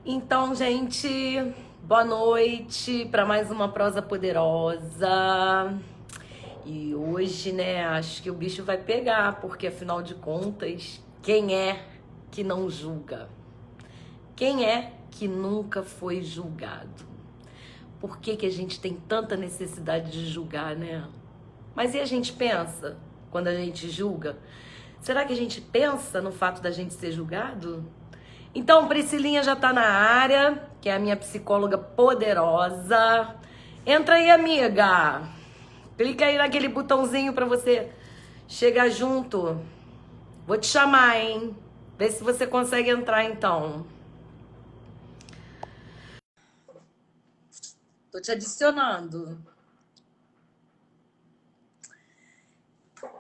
Então, gente, boa noite para mais uma prosa poderosa. E hoje, né, acho que o bicho vai pegar, porque afinal de contas, quem é que não julga? Quem é que nunca foi julgado? Por que que a gente tem tanta necessidade de julgar, né? Mas e a gente pensa quando a gente julga? Será que a gente pensa no fato da gente ser julgado? Então, Priscilinha já tá na área, que é a minha psicóloga poderosa. Entra aí, amiga. Clica aí naquele botãozinho pra você chegar junto. Vou te chamar, hein? Vê se você consegue entrar, então. Tô te adicionando.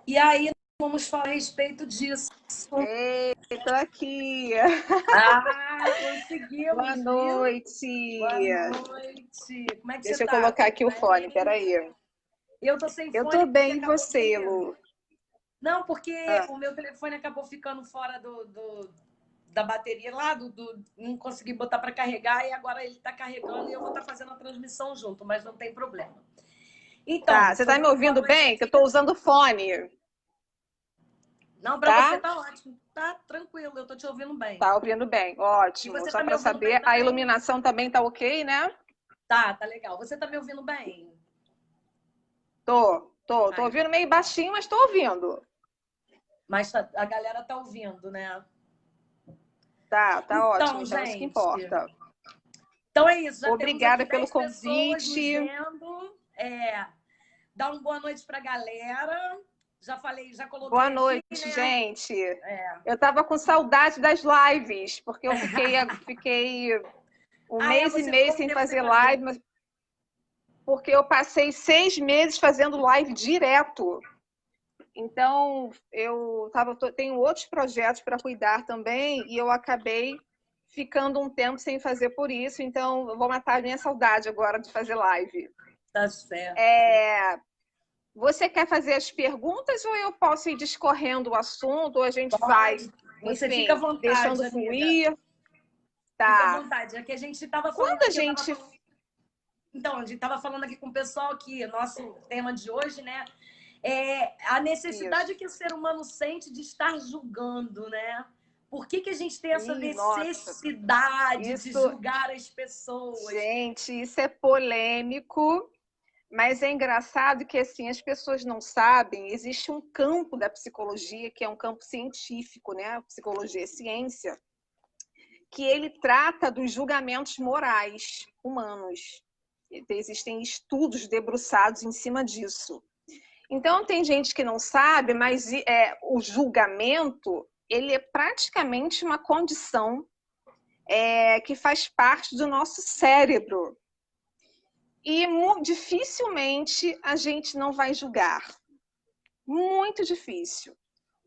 E aí, vamos falar a respeito disso. Ei, tô aqui. Ah, Boa conseguimos, viu? Boa noite. noite. Como é que você Deixa eu tá? colocar Tudo aqui o fone, bem? peraí. Eu tô sem Eu fone tô porque bem, e acabou você, que Lu? Não, porque Ah, o meu telefone acabou ficando fora da bateria lá, não consegui botar para carregar e agora ele está carregando e eu vou estar fazendo a transmissão junto, mas não tem problema. Então, tá. Você deixa eu tá me dar uma boa ouvindo noite bem? Que aqui. eu tô usando fone, Não, para você tá? tá ótimo, tá tranquilo, eu tô te ouvindo bem. Tá ouvindo bem, E ótimo. você Só tá me pra ouvindo bem saber, a também? iluminação também tá ok, né? Tá legal. Você tá me ouvindo bem? Tô Ah, ouvindo então meio tá bom. baixinho, mas tô ouvindo. Mas a galera tá ouvindo, né? Tá ótimo, Então, então isso que gente, importa. então é isso. Já temos aqui Obrigada pelo 10 pessoas nos convite. vendo. Dá uma boa noite para a galera. Já falei, já Boa coloquei aqui, noite, né? gente. É. Eu estava com saudade das lives, porque eu fiquei um mês e Você meio ficou um sem tempo sem fazer fazer. live, mas porque eu passei 6 meses fazendo live direto. Então, tenho outros projetos para cuidar também e eu acabei ficando um tempo sem fazer por isso. Então, eu vou matar a minha saudade agora de fazer live. Tá certo. É, Você quer fazer as perguntas ou eu posso ir discorrendo o assunto, ou a gente vai, Pode. Você fica à enfim, vontade, deixando amiga. fluir? Fica à Tá. vontade. É que a gente estava falando Quando a aqui, eu estava gente. falando. Então, a gente estava falando aqui com o pessoal que nosso tema de hoje, né? É a necessidade Isso. que o ser humano sente de estar julgando, né? Por que a gente tem essa Ih, nossa, necessidade de isso, julgar as pessoas? gente, isso é polêmico, mas é engraçado que assim, as pessoas não sabem, existe um campo da psicologia, que é um campo científico, né? Psicologia é ciência, que ele trata dos julgamentos morais humanos. Existem estudos debruçados em cima disso. Então, tem gente que não sabe, mas o julgamento ele é praticamente uma condição que faz parte do nosso cérebro. E dificilmente a gente não vai julgar. Muito difícil.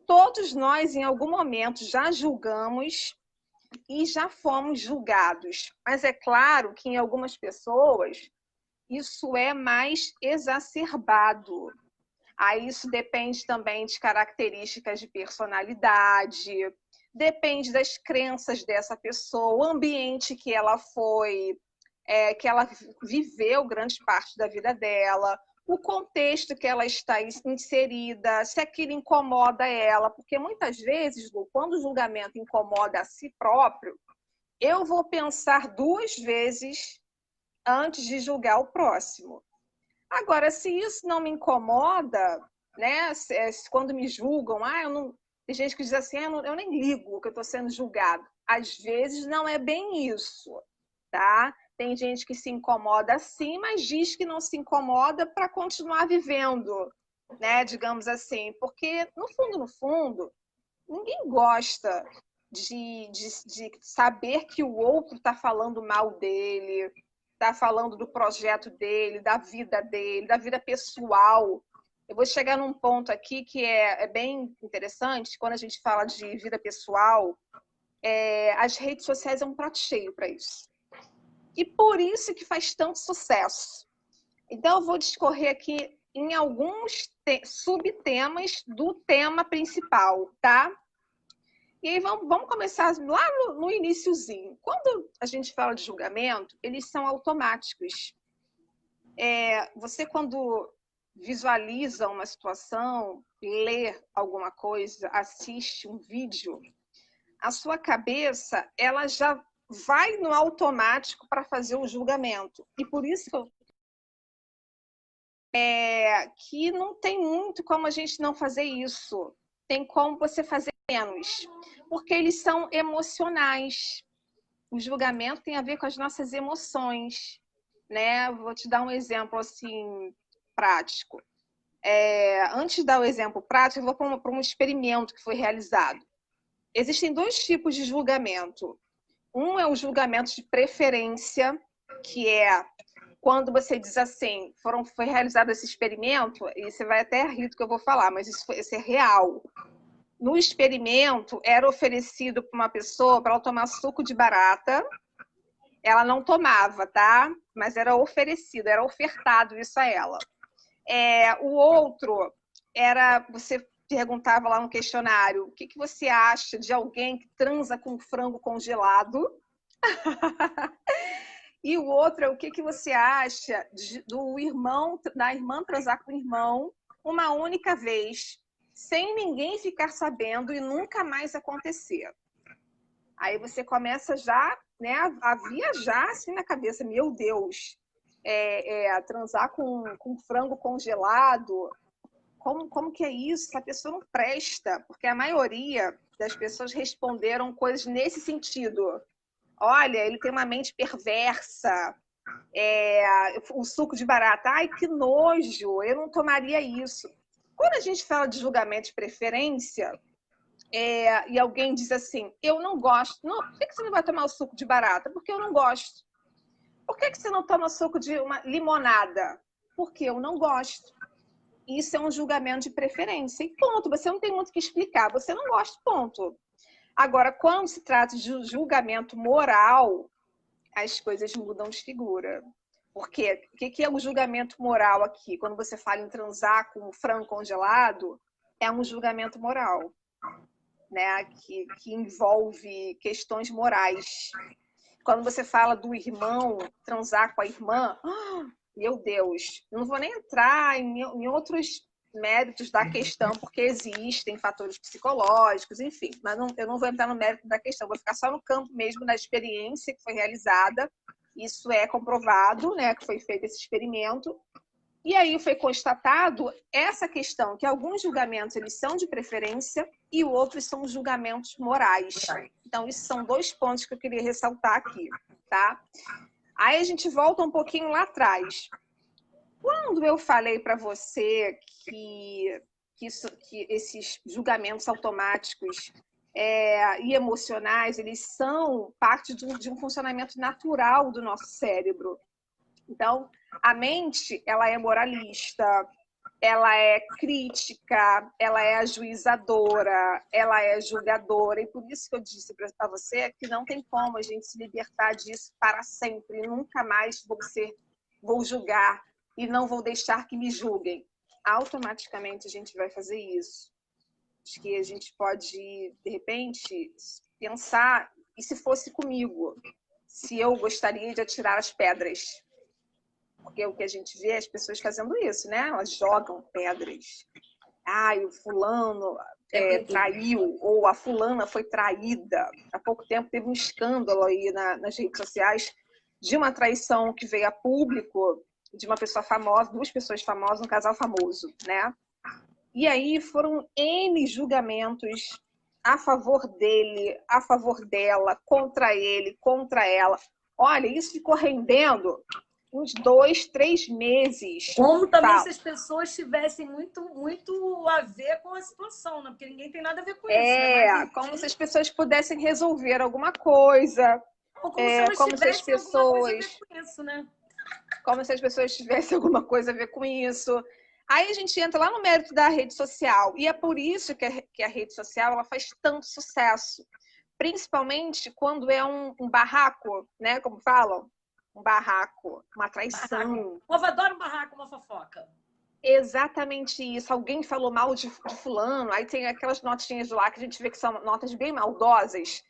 Todos nós, em algum momento, já julgamos e já fomos julgados. Mas é claro que em algumas pessoas isso é mais exacerbado. Aí isso depende também de características de personalidade, depende das crenças dessa pessoa, o ambiente que ela que ela viveu grande parte da vida dela, o contexto que ela está inserida, se aquilo incomoda ela, porque muitas vezes, Lu, quando o julgamento incomoda a si próprio, eu vou pensar 2 vezes antes de julgar o próximo. Agora, se isso não me incomoda, né? Quando me julgam, eu não... tem gente que diz assim, eu nem ligo que eu estou sendo julgado. Às vezes não é bem isso, tá? Tem gente que se incomoda sim, mas diz que não se incomoda para continuar vivendo, né? Digamos assim, porque no fundo, ninguém gosta de saber que o outro está falando mal dele, está falando do projeto dele, da vida pessoal. Eu vou chegar num ponto aqui que é bem interessante, quando a gente fala de vida pessoal, as redes sociais é um prato cheio para isso. E por isso que faz tanto sucesso. Então, eu vou discorrer aqui em alguns subtemas do tema principal, tá? E aí vamos começar lá no iniciozinho. Quando a gente fala de julgamento, eles são automáticos. Você, quando visualiza uma situação, lê alguma coisa, assiste um vídeo, a sua cabeça ela já vai no automático para fazer o julgamento. E por isso que não tem muito como a gente não fazer isso. Tem como você fazer menos. Porque eles são emocionais. O julgamento tem a ver com as nossas emoções. Né? Vou te dar um exemplo assim prático. Antes de dar o exemplo prático, eu vou para um experimento que foi realizado. Existem dois tipos de julgamento. Um é o julgamento de preferência, que é quando você diz assim, foi realizado esse experimento, e você vai até rir do que eu vou falar, mas isso é real. No experimento, era oferecido para uma pessoa para ela tomar suco de barata. Ela não tomava, tá? Mas era oferecido, era ofertado isso a ela. O outro era, você perguntava lá no questionário, o que você acha de alguém que transa com frango congelado? E o outro é o que você acha da irmã transar com o irmão uma única vez, sem ninguém ficar sabendo e nunca mais acontecer. Aí você começa já, né, a viajar assim na cabeça, meu Deus, transar com frango congelado, como que é isso? Essa pessoa não presta, porque a maioria das pessoas responderam coisas nesse sentido. Olha, ele tem uma mente perversa, o suco de barata, ai, que nojo, eu não tomaria isso. Quando a gente fala de julgamento de preferência, e alguém diz assim, eu não gosto, não, por que você não vai tomar o suco de barata? Porque eu não gosto. Por que você não toma suco de uma limonada? Porque eu não gosto. Isso é um julgamento de preferência. E ponto, você não tem muito o que explicar, você não gosta, ponto. Agora, quando se trata de julgamento moral, as coisas mudam de figura. Porque o que é o julgamento moral aqui? Quando você fala em transar com frango congelado, é um julgamento moral, né? Que envolve questões morais. Quando você fala do irmão transar com a irmã, meu Deus, não vou nem entrar em outros méritos da questão, porque existem fatores psicológicos, enfim, mas eu não vou entrar no mérito da questão, vou ficar só no campo mesmo da experiência que foi realizada. Isso é comprovado, né, que foi feito esse experimento. E aí foi constatado essa questão, que alguns julgamentos eles são de preferência e outros são julgamentos morais. Então, esses são dois pontos que eu queria ressaltar aqui, tá? Aí a gente volta um pouquinho lá atrás. Quando eu falei para você que esses julgamentos automáticos e emocionais, eles são parte de um funcionamento natural do nosso cérebro. Então, a mente, ela é moralista, ela é crítica, ela é ajuizadora, ela é julgadora. E por isso que eu disse para você que não tem como a gente se libertar disso para sempre. Nunca mais vou julgar e não vou deixar que me julguem. Automaticamente a gente vai fazer isso. Acho que a gente pode, de repente, pensar, e se fosse comigo? Se eu gostaria de atirar as pedras? Porque o que a gente vê é as pessoas fazendo isso, né? Elas jogam pedras. O fulano traiu, ou a fulana foi traída. Há pouco tempo teve um escândalo aí nas redes sociais de uma traição que veio a público de uma pessoa famosa, duas pessoas famosas, um casal famoso, né? E aí foram N julgamentos a favor dele, a favor dela, contra ele, contra ela. Olha, isso ficou rendendo uns 2, 3 meses. Como também se as pessoas tivessem muito a ver com a situação, né? Porque ninguém tem nada a ver com isso, né? Como se as pessoas pudessem resolver alguma coisa. Ou como se elas tivessem alguma coisa a ver com isso, né? Como se as pessoas tivessem alguma coisa a ver com isso. Aí a gente entra lá no mérito da rede social. E é por isso que a rede social ela faz tanto sucesso. Principalmente quando é um barraco, né? Como falam? Um barraco, uma traição. O povo adora um barraco, uma fofoca. Exatamente isso. Alguém falou mal de fulano, aí tem aquelas notinhas lá que a gente vê que são notas bem maldosas.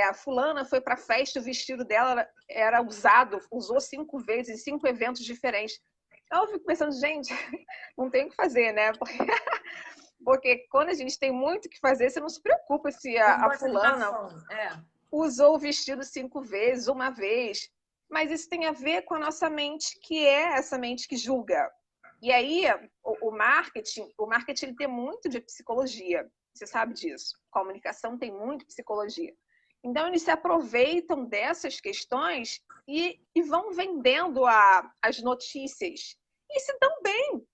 A fulana foi para a festa, o vestido dela era usado, usou 5 vezes em 5 eventos diferentes. Então, eu fico pensando, gente, não tem o que fazer, né? Porque quando a gente tem muito o que fazer, você não se preocupa se Não a bota fulana animação. É. usou o vestido 5 vezes, uma vez. Mas isso tem a ver com a nossa mente, que é essa mente que julga. E aí, o marketing ele tem muito de psicologia. Você sabe disso. Comunicação tem muito psicologia. Então, eles se aproveitam dessas questões e vão vendendo as notícias. E se dão bem,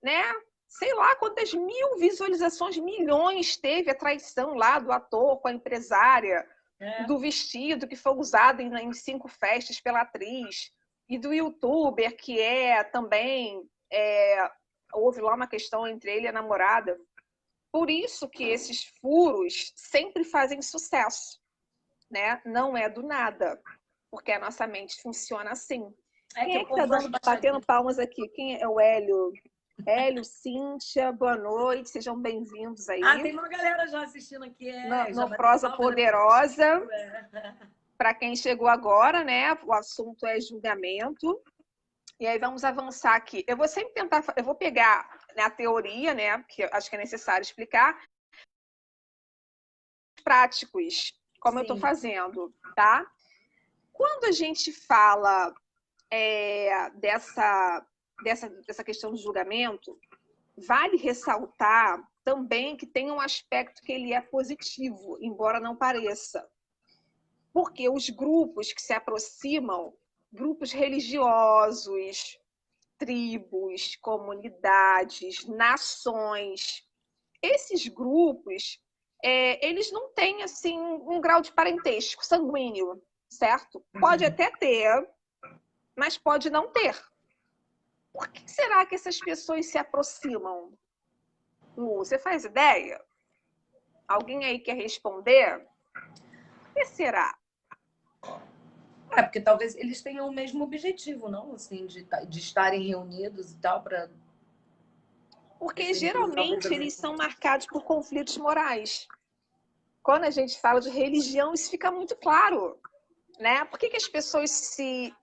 né? Sei lá quantas mil visualizações, milhões teve a traição lá do ator com a empresária, do vestido que foi usado em 5 festas pela atriz, e do youtuber que também houve lá uma questão entre ele e a namorada. Por isso que esses furos sempre fazem sucesso, né? Não é do nada, porque a nossa mente funciona assim. Quem Que é o que está povo acha batendo baixadinho. palmas aqui? Quem é o Hélio? Hélio, Cíntia, boa noite, sejam bem-vindos Ah, aí tem uma galera já assistindo aqui, já no bateu Prosa palma, já Poderosa. curtiu, é. Para quem chegou agora, né? O assunto é julgamento. E aí vamos avançar aqui. Eu vou sempre tentar, eu vou pegar a teoria, né? Que eu acho que é necessário explicar, práticos, como eu estou Sim. fazendo, tá? Quando a gente fala dessa questão do julgamento, vale ressaltar também que tem um aspecto que ele é positivo, embora não pareça. Porque os grupos que se aproximam, grupos religiosos, tribos, comunidades, nações, esses grupos, eles não têm assim um grau de parentesco sanguíneo, certo? Pode até ter, mas pode não ter. Por que será que essas pessoas se aproximam? Lu, você faz ideia? Alguém aí quer responder? O que será? É, porque talvez eles tenham o mesmo objetivo, não? Assim, de estarem reunidos e tal, para Porque defender talvez geralmente as eles são marcados por conflitos morais. Quando a gente fala de religião, isso fica muito claro, né? Por que as pessoas se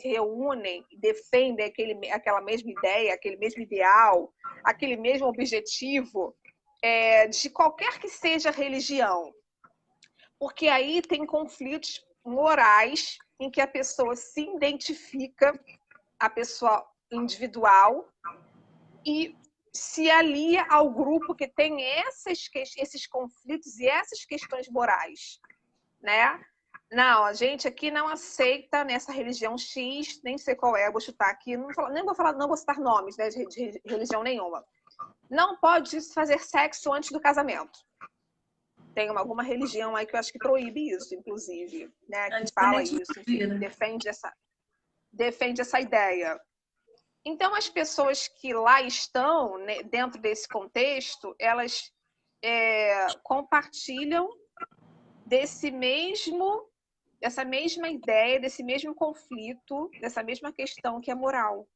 reúnem e defendem aquela mesma ideia, aquele mesmo ideal, aquele mesmo objetivo, de qualquer que seja a religião? Porque aí tem conflitos morais em que a pessoa se identifica, a pessoa individual, e se alia ao grupo que tem esses conflitos e essas questões morais, né? Não, a gente aqui não aceita nessa religião X, nem sei qual é, vou chutar aqui, não vou citar nomes, né, de religião nenhuma. Não pode fazer sexo antes do casamento. Tem alguma religião aí que eu acho que proíbe isso, inclusive, né, que antes da fala gente isso, enfim, vir, né? defende essa ideia. Então, as pessoas que lá estão, né, dentro desse contexto, elas compartilham dessa mesma ideia, desse mesmo conflito, dessa mesma questão que é moral.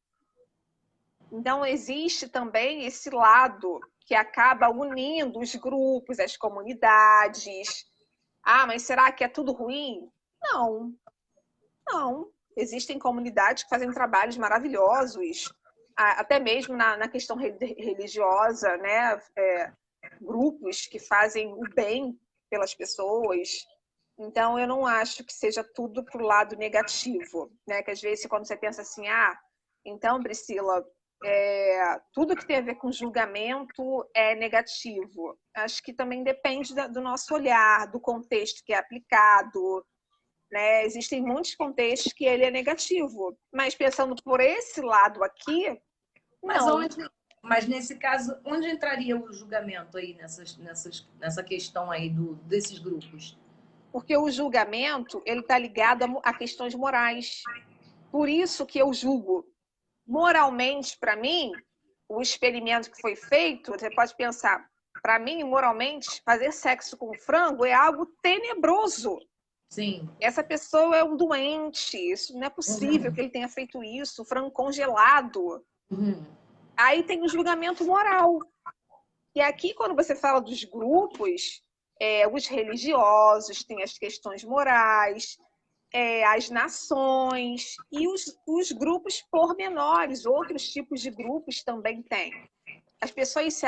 Então, existe também esse lado que acaba unindo os grupos, as comunidades. Ah, mas será que é tudo ruim? Não, não. Existem comunidades que fazem trabalhos maravilhosos, até mesmo na questão religiosa, né? Grupos que fazem o bem pelas pessoas. Então, eu não acho que seja tudo para o lado negativo, né? Que às vezes, quando você pensa assim, então, Priscila, tudo que tem a ver com julgamento é negativo. Acho que também depende do nosso olhar, do contexto que é aplicado, né? Existem muitos contextos que ele é negativo, mas pensando por esse lado aqui, Mas não. mas nesse caso, onde entraria o julgamento aí nessa questão aí desses grupos? Porque o julgamento ele está ligado a questões morais. Por isso que eu julgo. Moralmente, para mim, o experimento que foi feito, você pode pensar, para mim, moralmente, fazer sexo com frango é algo tenebroso. Sim. Essa pessoa é um doente, isso não é possível que ele tenha feito isso, frango congelado. Uhum. Aí tem o julgamento moral. E aqui, quando você fala dos grupos, os religiosos, tem as questões morais, as nações e os grupos pormenores, outros tipos de grupos também tem. As pessoas se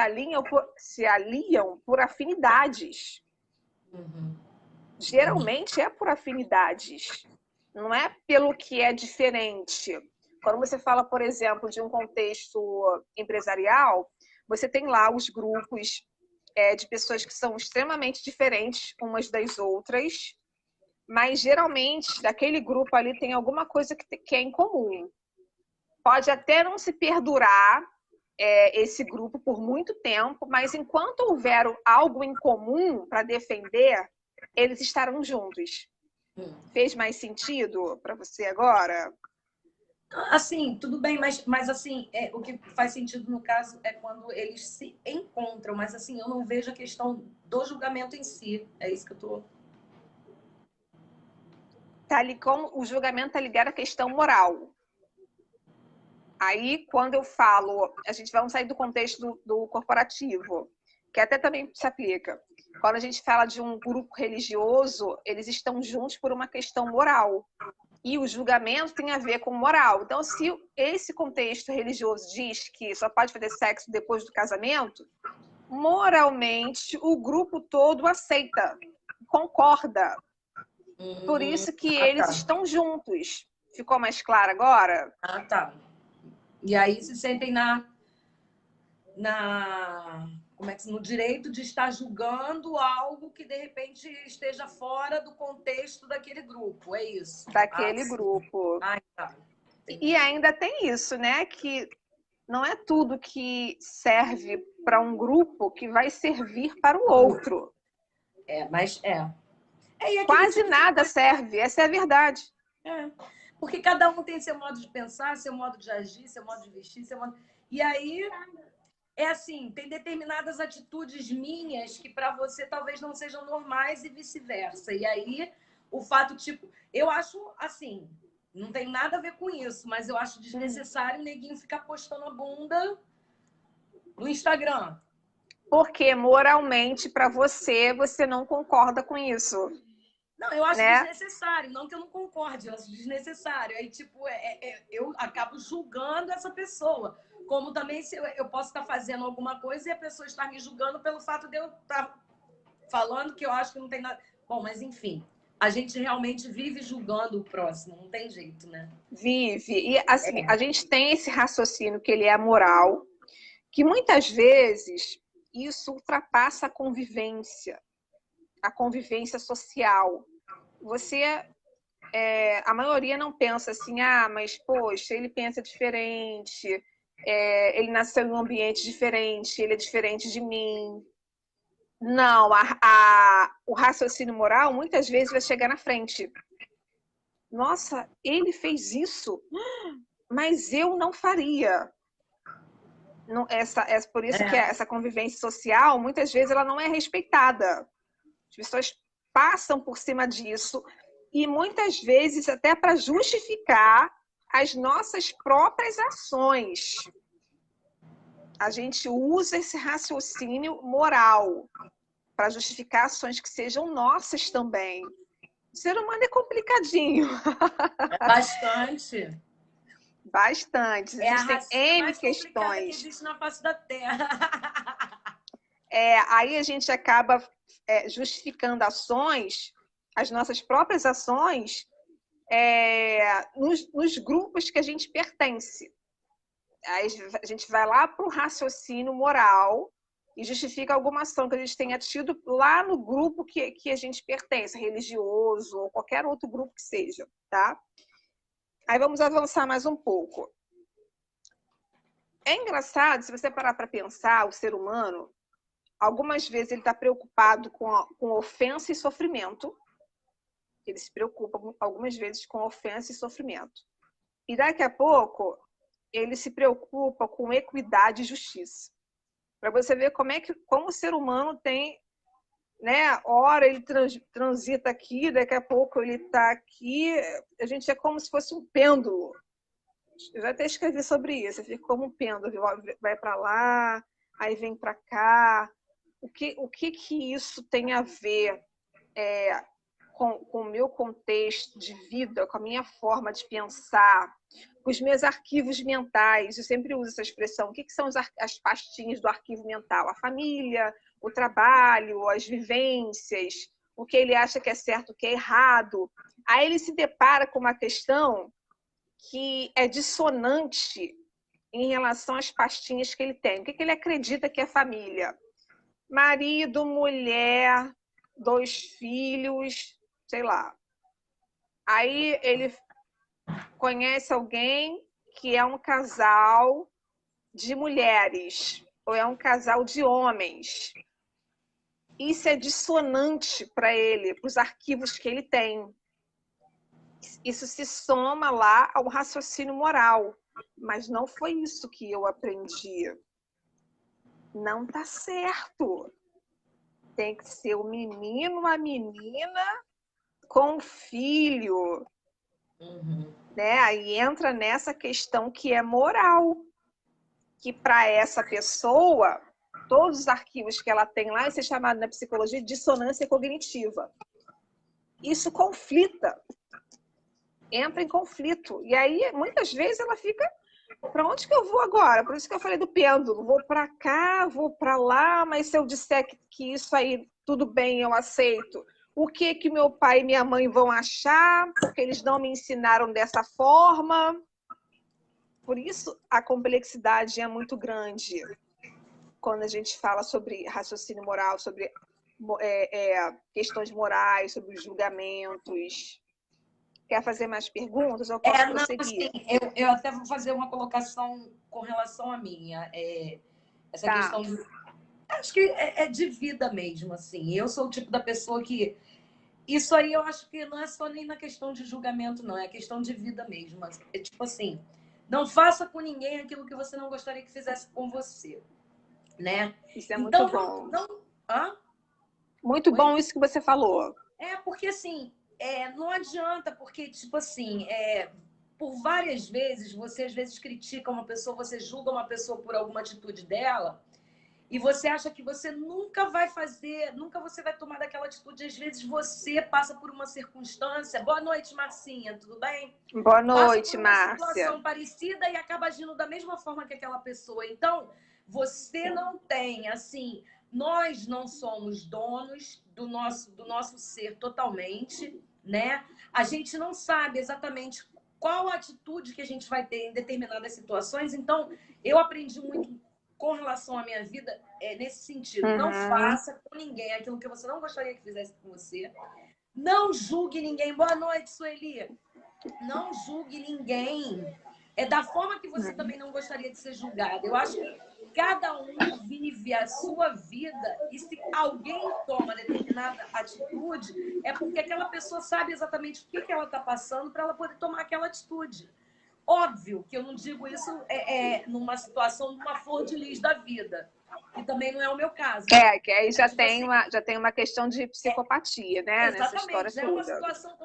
aliam por afinidades. Uhum. Geralmente é por afinidades, não é pelo que é diferente. Quando você fala, por exemplo, de um contexto empresarial, você tem lá os grupos de pessoas que são extremamente diferentes umas das outras, mas geralmente daquele grupo ali tem alguma coisa que é em comum. Pode até não se perdurar esse grupo por muito tempo, mas enquanto houver algo em comum para defender, eles estarão juntos. Fez mais sentido para você agora? Assim, tudo bem, mas assim, o que faz sentido no caso é quando eles se encontram, mas assim, eu não vejo a questão do julgamento em si. É isso que eu tô. Tá ali como o julgamento está ligado à questão moral. Aí, quando eu falo, a gente vai sair do contexto do corporativo, que até também se aplica. Quando a gente fala de um grupo religioso, eles estão juntos por uma questão moral. E o julgamento tem a ver com moral. Então, se esse contexto religioso diz que só pode fazer sexo depois do casamento, moralmente o grupo todo aceita, concorda. Por isso que eles Tá. estão juntos. Ficou mais claro agora? Ah, tá. E aí se sentem na como é que no direito de estar julgando algo que de repente esteja fora do contexto daquele grupo, é isso. Daquele grupo. Ah, tá. E ainda tem isso, né? Que não é tudo que serve para um grupo que vai servir para o outro. Mas e aquele Quase tipo de nada coisa. serve, essa é a verdade. É. Porque cada um tem seu modo de pensar, seu modo de agir, seu modo de vestir, seu modo. E aí é assim, tem determinadas atitudes minhas que para você talvez não sejam normais e vice-versa. E aí o fato, tipo, eu acho assim, não tem nada a ver com isso, mas eu acho desnecessário o neguinho ficar postando a bunda no Instagram. Porque moralmente, para você, você não concorda com isso. Não, eu acho Né? desnecessário, não que eu não concorde, eu acho desnecessário. Aí, tipo, eu acabo julgando essa pessoa. Como também se eu posso estar fazendo alguma coisa e a pessoa estar me julgando pelo fato de eu estar falando que eu acho que não tem nada. Bom, mas enfim, a gente realmente vive julgando o próximo, não tem jeito, né? Vive. E assim, a gente tem esse raciocínio que ele é moral, que muitas vezes isso ultrapassa a convivência social. Você, a maioria não pensa assim, mas poxa, ele pensa diferente, ele nasceu em um ambiente diferente, ele é diferente de mim. Não, o raciocínio moral muitas vezes vai chegar na frente. Nossa, ele fez isso, mas eu não faria. Não, por isso que essa convivência social, muitas vezes, ela não é respeitada. As pessoas passam por cima disso e muitas vezes até para justificar as nossas próprias ações. A gente usa esse raciocínio moral para justificar ações que sejam nossas também. O ser humano é complicadinho. Bastante. Bastante. É a Existem racinha N mais complicada que questões. existe na face da Terra. Aí a gente acaba justificando ações, as nossas próprias ações, nos grupos que a gente pertence. Aí a gente vai lá para o raciocínio moral e justifica alguma ação que a gente tenha tido lá no grupo que a gente pertence, religioso ou qualquer outro grupo que seja, tá? Aí vamos avançar mais um pouco. É engraçado, se você parar para pensar, o ser humano, algumas vezes ele está preocupado com ofensa e sofrimento. Ele se preocupa algumas vezes com ofensa e sofrimento. E daqui a pouco, ele se preocupa com equidade e justiça. Para você ver como o ser humano tem né? Ora ele transita aqui, daqui a pouco ele está aqui. A gente é como se fosse um pêndulo. Eu já até escrevi sobre isso. Eu fico como um pêndulo, vai para lá, aí vem para cá. O que isso tem a ver com o meu contexto de vida, com a minha forma de pensar, com os meus arquivos mentais? Eu sempre uso essa expressão. O que são as pastinhas do arquivo mental? A família, o trabalho, as vivências, o que ele acha que é certo, o que é errado. Aí ele se depara com uma questão que é dissonante em relação às pastinhas que ele tem. O que ele acredita que é família? Marido, mulher, 2 filhos, sei lá. Aí ele conhece alguém que é um casal de mulheres, ou é um casal de homens. Isso é dissonante para ele, para os arquivos que ele tem. Isso se soma lá ao raciocínio moral. Mas não foi isso que eu aprendi. Não tá certo. Tem que ser o menino, uma menina com filho. Né? Aí entra nessa questão que é moral. Que para essa pessoa, todos os arquivos que ela tem lá, isso é chamado na psicologia de dissonância cognitiva. Isso conflita. Entra em conflito. E aí, muitas vezes, ela fica... Para onde que eu vou agora? Por isso que eu falei do pêndulo. Vou para cá, vou para lá, mas se eu disser que isso aí, tudo bem, eu aceito. O que meu pai e minha mãe vão achar? Porque eles não me ensinaram dessa forma. Por isso, a complexidade é muito grande. Quando a gente fala sobre raciocínio moral, sobre questões morais, sobre os julgamentos. Quer fazer mais perguntas? Eu posso prosseguir. Não, eu até vou fazer uma colocação com relação à minha. Essa questão de... Acho que é de vida mesmo, assim. Eu sou o tipo da pessoa que... Isso aí eu acho que não é só nem na questão de julgamento, não. É questão de vida mesmo. É tipo assim, não faça com ninguém aquilo que você não gostaria que fizesse com você. Né? Isso é muito bom. Muito Oi? Bom isso que você falou. Porque assim... não adianta, porque, tipo assim, por várias vezes, você às vezes critica uma pessoa, você julga uma pessoa por alguma atitude dela, e você acha que você nunca vai fazer, nunca você vai tomar daquela atitude. Às vezes você passa por uma circunstância. Boa noite, Marcinha, tudo bem? Boa noite, Márcia. Passa por uma situação parecida e acaba agindo da mesma forma que aquela pessoa. Então, você não tem, assim... Nós não somos donos do nosso ser totalmente, né? A gente não sabe exatamente qual atitude que a gente vai ter em determinadas situações. Então, eu aprendi muito com relação à minha vida nesse sentido. Não faça com ninguém aquilo que você não gostaria que fizesse com você. Não julgue ninguém. Boa noite, Sueli. Não julgue ninguém. É da forma que você também não gostaria de ser julgado. Eu acho que cada um vive a sua vida e se alguém toma determinada atitude, é porque aquela pessoa sabe exatamente o que ela está passando para ela poder tomar aquela atitude. Óbvio que eu não digo isso numa situação de uma flor de lis da vida, que também não é o meu caso. Que aí já tem uma questão de psicopatia, né? Exatamente, nessa história é uma situação...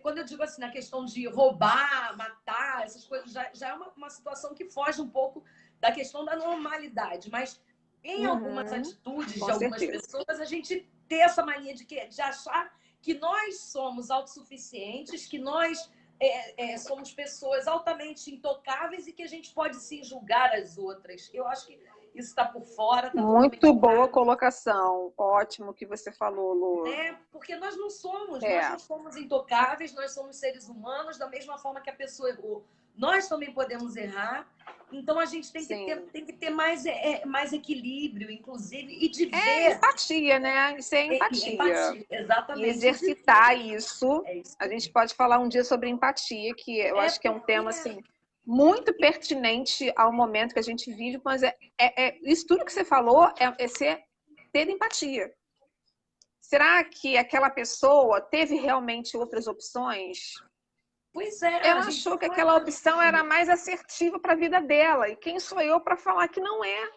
Quando eu digo assim, na questão de roubar, matar, essas coisas, já é uma situação que foge um pouco da questão da normalidade, mas em algumas atitudes de algumas pessoas, a gente tem essa mania de achar que nós somos autossuficientes, que nós somos pessoas altamente intocáveis e que a gente pode sim julgar as outras. Eu acho que isso está por fora. Tá muito boa colocação. Ótimo que você falou, Lu. Porque nós não somos intocáveis, nós somos seres humanos, da mesma forma que a pessoa errou. Nós também podemos errar. Então, a gente tem que ter mais equilíbrio, inclusive, e de ver... empatia, né? Isso é empatia. Empatia, exatamente. E exercitar isso. A gente pode falar um dia sobre empatia, que eu acho que é um tema, assim, muito pertinente ao momento que a gente vive, mas isso tudo que você falou ter empatia. Será que aquela pessoa teve realmente outras opções? Pois é. Ela achou que aquela opção era mais assertiva para a vida dela. E quem sou eu para falar que não é?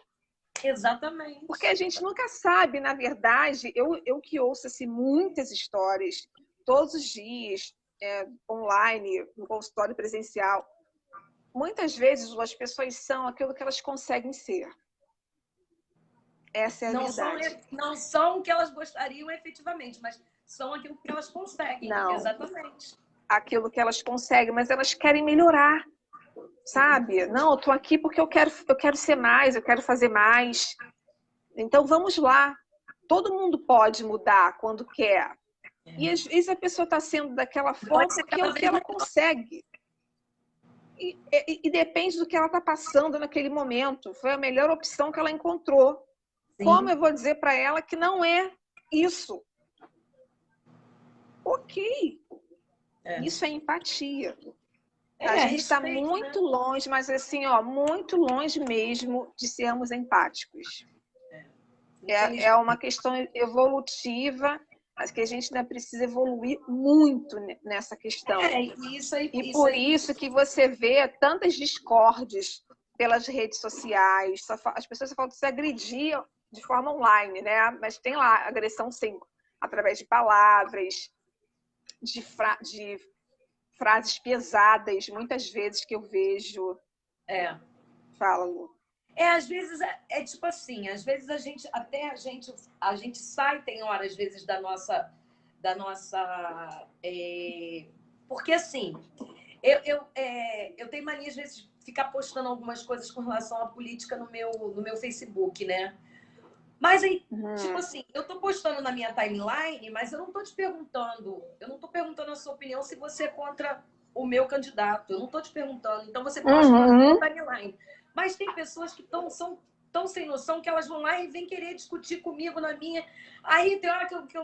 Exatamente. Porque a gente nunca sabe, na verdade, eu que ouço assim, muitas histórias todos os dias, online, no consultório presencial, muitas vezes as pessoas são aquilo que elas conseguem ser. Essa é a verdade. Não são o que elas gostariam efetivamente, mas são aquilo que elas conseguem. Não. Exatamente. Aquilo que elas conseguem, mas elas querem melhorar, sabe? Não, eu tô aqui porque eu quero ser mais, eu quero fazer mais. Então vamos lá. Todo mundo pode mudar quando quer. E às vezes a pessoa está sendo daquela forma porque é o que ela consegue. E depende do que ela está passando naquele momento. Foi a melhor opção que ela encontrou. Sim. Como eu vou dizer para ela que não é isso? Ok. Isso é empatia. A gente está muito longe, mas assim, ó, muito longe mesmo de sermos empáticos. É uma questão evolutiva, mas que a gente ainda precisa evoluir muito nessa questão. E por isso que você vê tantas discórdias pelas redes sociais. As pessoas só falam de se agredir de forma online, né? Mas tem lá agressão, sim, através de palavras, de frases pesadas, muitas vezes que eu vejo. Fala, Lu. Às vezes tipo assim, às vezes a gente sai, tem horas, às vezes, da nossa porque assim, eu tenho mania, às vezes, de ficar postando algumas coisas com relação à política no meu Facebook, né? Mas aí, tipo assim, eu tô postando na minha timeline, mas eu não tô perguntando a sua opinião se você é contra o meu candidato. Eu não tô te perguntando. Então você posta na sua timeline. Mas tem pessoas que são tão sem noção que elas vão lá e vêm querer discutir comigo na minha. Aí tem hora que eu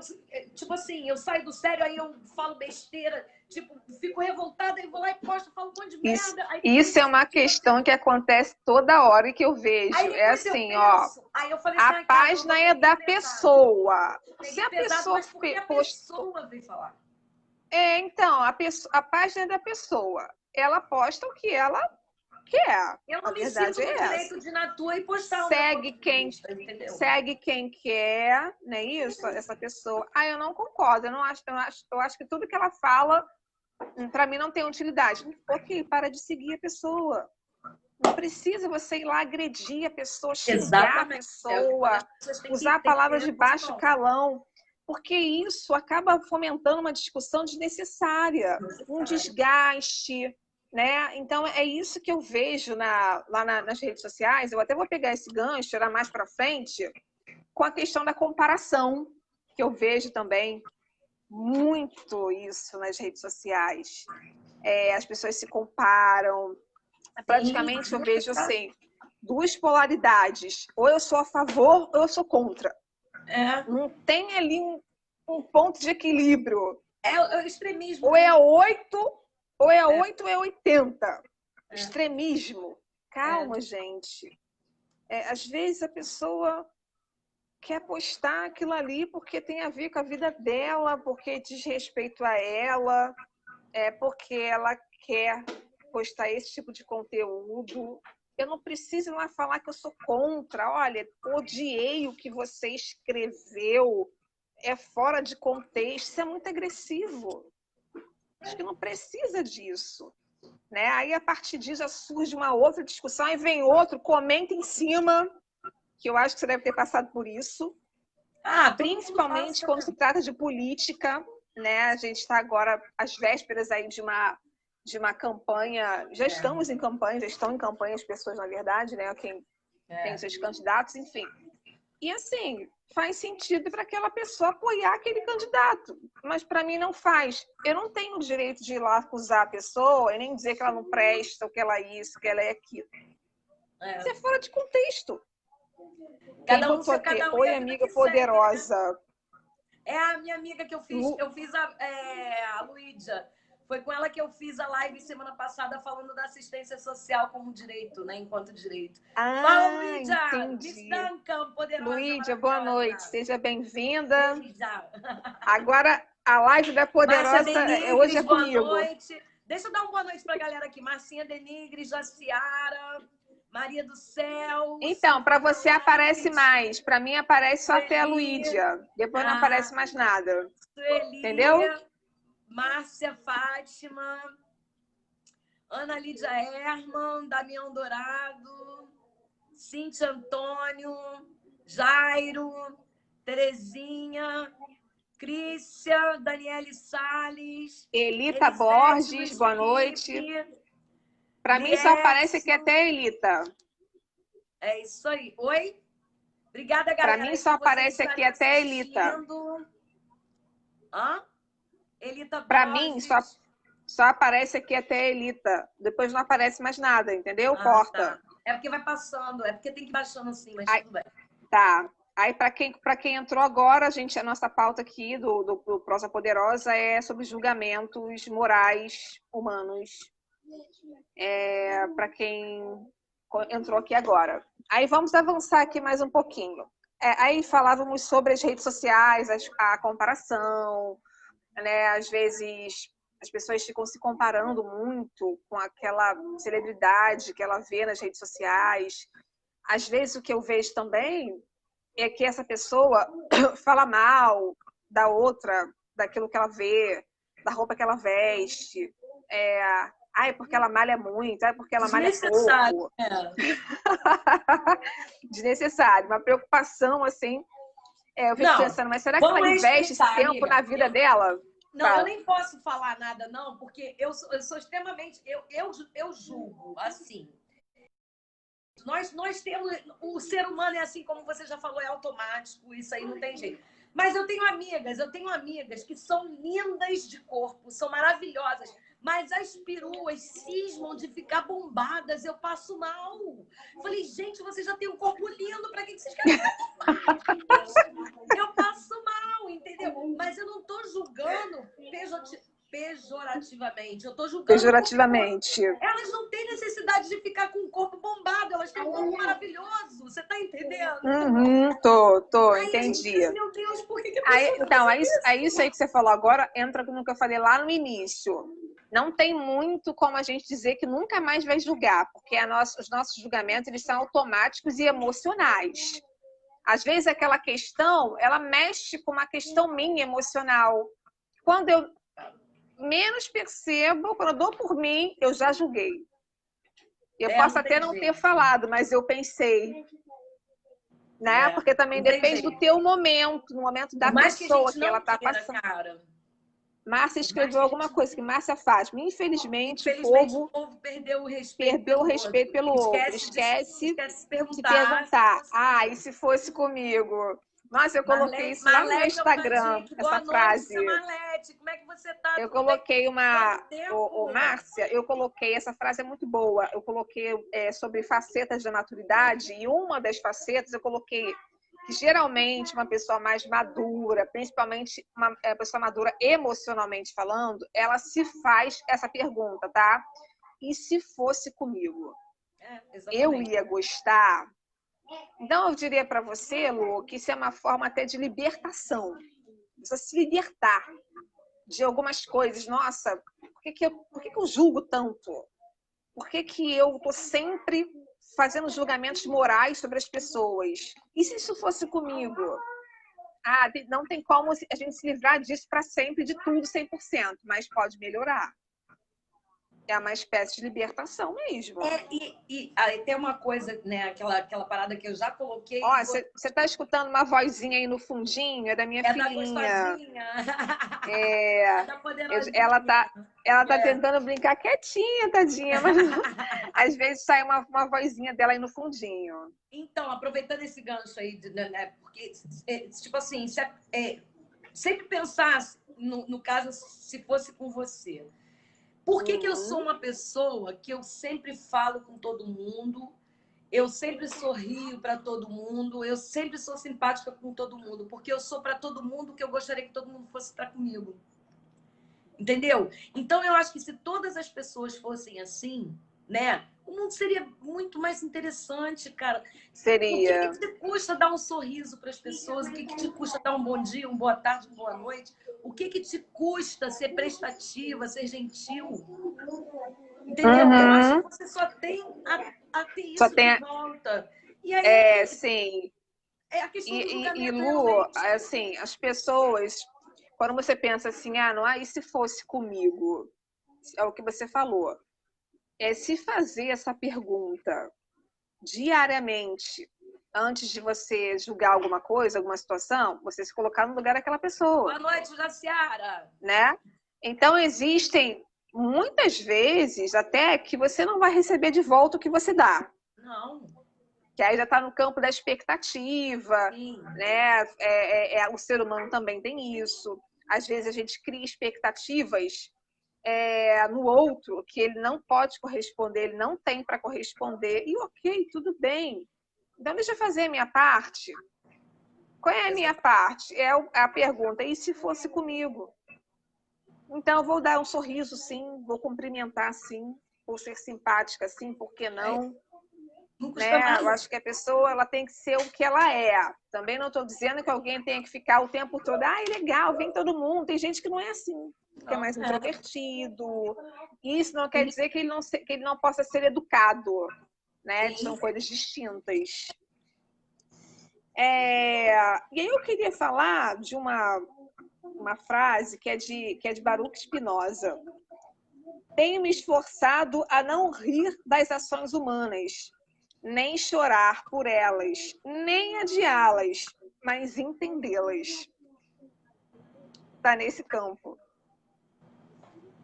tipo assim, eu saio do sério, aí eu falo besteira, tipo, fico revoltada, aí vou lá e posto, falo um monte de merda. Isso é uma questão que acontece toda hora e que eu vejo. É assim, ó. Aí eu falei assim, a página é da pessoa. Se a pessoa veio falar. Então, a página é da pessoa. Ela posta o que ela quer. Eu não me sinto no direito de ir na tua e postar segue quem quer, não é isso? Essa pessoa. Eu não concordo. Eu acho que tudo que ela fala, para mim, não tem utilidade. Ok, para de seguir a pessoa. Não precisa você ir lá agredir a pessoa, xingar a pessoa, usar palavras de baixo calão, porque isso acaba fomentando uma discussão desnecessária, um desgaste, né? Então, é isso que eu vejo lá nas redes sociais. Eu até vou pegar esse gancho, tirar mais para frente, com a questão da comparação, que eu vejo também muito isso nas redes sociais. As pessoas se comparam. Praticamente eu vejo assim, duas polaridades. Ou eu sou a favor ou eu sou contra. Não tem ali um ponto de equilíbrio. É o extremismo. Ou é 8, ou é 8 ou é 80. Extremismo. Calma, gente. Às vezes a pessoa quer postar aquilo ali porque tem a ver com a vida dela, porque diz respeito a ela, porque ela quer postar esse tipo de conteúdo. Eu não preciso lá falar que eu sou contra. Olha, odiei o que você escreveu. É fora de contexto. Isso é muito agressivo. Acho que não precisa disso. Né? Aí, a partir disso, já surge uma outra discussão. Aí vem outro, comenta em cima, que eu acho que você deve ter passado por isso. Principalmente quando se trata de política. Né? A gente está agora às vésperas aí de uma campanha, já estamos em campanha, já estão em campanha as pessoas, na verdade, né? Quem tem seus candidatos, enfim. E assim, faz sentido para aquela pessoa apoiar aquele candidato, mas para mim não faz. Eu não tenho o direito de ir lá acusar a pessoa e nem dizer que ela não presta, ou que ela é isso, que ela é aquilo. Isso é fora de contexto. Cada um aqui? Oi, amiga poderosa. Segue, né? É a minha amiga que eu fiz a Luídia. Foi com ela que eu fiz a live semana passada falando da assistência social como direito, né? Enquanto direito. Fala, Luídia! Entendi. Miss Duncan, poderosa. Luídia, boa noite. Seja bem-vinda. Agora, a live da poderosa Denigres, hoje é comigo. Boa noite. Deixa eu dar uma boa noite para a galera aqui. Marcinha Denigres, Jaciara, Maria do Céu. Então, para você aparece mais. Para mim aparece só até a Sueli. Luídia. Depois não aparece mais nada. Sueli. Entendeu? Márcia Fátima. Ana Lídia Herman. Damião Dourado. Cíntia Antônio. Jairo. Terezinha. Crícia. Daniele Salles. Elita Elisete Borges, Luiz boa Felipe, noite. Para mim só aparece aqui até a Elita. É isso aí. Oi? Obrigada, Para galera. mim só aparece aqui até a Elita. Hã? Elita Para mim Borges. só aparece aqui até a Elita. Depois não aparece mais nada, entendeu? Corta. Tá. É porque vai passando. É porque tem que ir baixando assim, mas Aí, tudo bem. tá. Aí, para quem entrou agora, a nossa pauta aqui do Prosa Poderosa é sobre julgamentos morais humanos. Para quem entrou aqui agora. Aí vamos avançar aqui mais um pouquinho. Aí falávamos sobre as redes sociais, a comparação, né? Às vezes as pessoas ficam se comparando muito com aquela celebridade que ela vê nas redes sociais. Às vezes o que eu vejo também é que essa pessoa fala mal da outra, daquilo que ela vê, da roupa que ela veste. Ai, porque ela malha muito, ai, porque ela malha pouco. Desnecessário. Uma preocupação, assim. Eu fico pensando, mas será que ela investe esse tempo amiga, na vida dela? Não, eu nem posso falar nada, não, porque eu sou extremamente... Eu julgo, assim. Nós temos... O ser humano é assim, como você já falou, é automático, isso aí não tem jeito. Mas eu tenho amigas que são lindas de corpo, são maravilhosas, mas as peruas cismam de ficar bombadas, eu passo mal. Falei, gente, você já tem um corpo lindo, pra que vocês querem mais? Eu passo mal, entendeu? Mas eu não tô julgando pejorativamente, eu tô julgando... Pejorativamente. Elas não têm necessidade de ficar com o corpo bombado, elas têm um corpo maravilhoso, você tá entendendo? Tô, aí entendi. Pensa, meu Deus, por que então, isso aí que você falou agora entra no que eu falei lá no início. Não tem muito como a gente dizer que nunca mais vai julgar, porque os nossos julgamentos eles são automáticos e emocionais. Às vezes aquela questão, ela mexe com uma questão minha emocional. Quando eu menos percebo, quando eu dou por mim, eu já julguei. Eu posso até não ter falado, mas eu pensei. Né? Porque também depende do teu momento, no momento da pessoa que ela está passando. Cara. Márcia escreveu alguma coisa que Márcia faz. Infelizmente, o povo perdeu o respeito pelo outro. Esquece de perguntar. E se fosse comigo? Nossa, eu coloquei isso lá no meu Instagram, essa frase. Marlete, como é que você tá? Eu coloquei Márcia, eu coloquei, essa frase é muito boa, eu coloquei sobre facetas da maturidade, e uma das facetas eu coloquei que geralmente uma pessoa mais madura, principalmente uma pessoa madura emocionalmente falando, ela se faz essa pergunta, tá? E se fosse comigo? Eu ia gostar? Então, eu diria para você, Lu, que isso é uma forma até de libertação. Você se libertar de algumas coisas. Nossa, por que eu julgo tanto? Por que eu estou sempre fazendo julgamentos morais sobre as pessoas? E se isso fosse comigo? Não tem como a gente se livrar disso para sempre, de tudo 100%, mas pode melhorar. É uma espécie de libertação mesmo. E tem uma coisa, né? Aquela parada que eu já coloquei. Ó, você está escutando uma vozinha aí no fundinho? É da minha filhinha. Ela tá tentando brincar quietinha, tadinha, mas às vezes sai uma vozinha dela aí no fundinho. Então, aproveitando esse gancho aí, né? Porque, tipo assim, sempre pensar, no caso, se fosse com você. Por que eu sou uma pessoa que eu sempre falo com todo mundo, eu sempre sorrio para todo mundo, eu sempre sou simpática com todo mundo, porque eu sou para todo mundo que eu gostaria que todo mundo fosse para comigo. Entendeu? Então, eu acho que se todas as pessoas fossem assim, né? O mundo seria muito mais interessante, cara. Seria. O que te custa dar um sorriso para as pessoas? O que te custa dar um bom dia, uma boa tarde, uma boa noite? O que te custa ser prestativa, ser gentil? Entendeu? Eu acho que você só tem Só ateísmo tem... de volta. E aí, sim. a questão do julgamento Lu, realmente. assim, as pessoas, quando você pensa assim, e se fosse comigo? É o que você falou. Se fazer essa pergunta diariamente, antes de você julgar alguma coisa, alguma situação, você se colocar no lugar daquela pessoa. Boa noite, Jaciara. Né? Então, existem muitas vezes até que você não vai receber de volta o que você dá. Não. Que aí já está no campo da expectativa, Sim. né? O ser humano também tem isso. Às vezes a gente cria expectativas no outro que ele não pode corresponder, ele não tem para corresponder, e ok, tudo bem. Então, deixa eu fazer a minha parte. Qual é a minha parte? É a pergunta, e se fosse comigo? Então, eu vou dar um sorriso, sim, vou cumprimentar, sim, vou ser simpática, sim, por que não? Não custa Né? nada. Eu acho que a pessoa ela tem que ser o que ela é. Também não estou dizendo que alguém tenha que ficar o tempo todo, legal, vem todo mundo. Tem gente que não é assim, que é mais introvertido. Isso não quer dizer que ele não possa ser educado, né? São coisas distintas. E aí eu queria falar de uma frase que é de Baruch Spinoza. Tenho me esforçado a não rir das ações humanas, nem chorar por elas, nem adiá-las, mas entendê-las. Está nesse campo.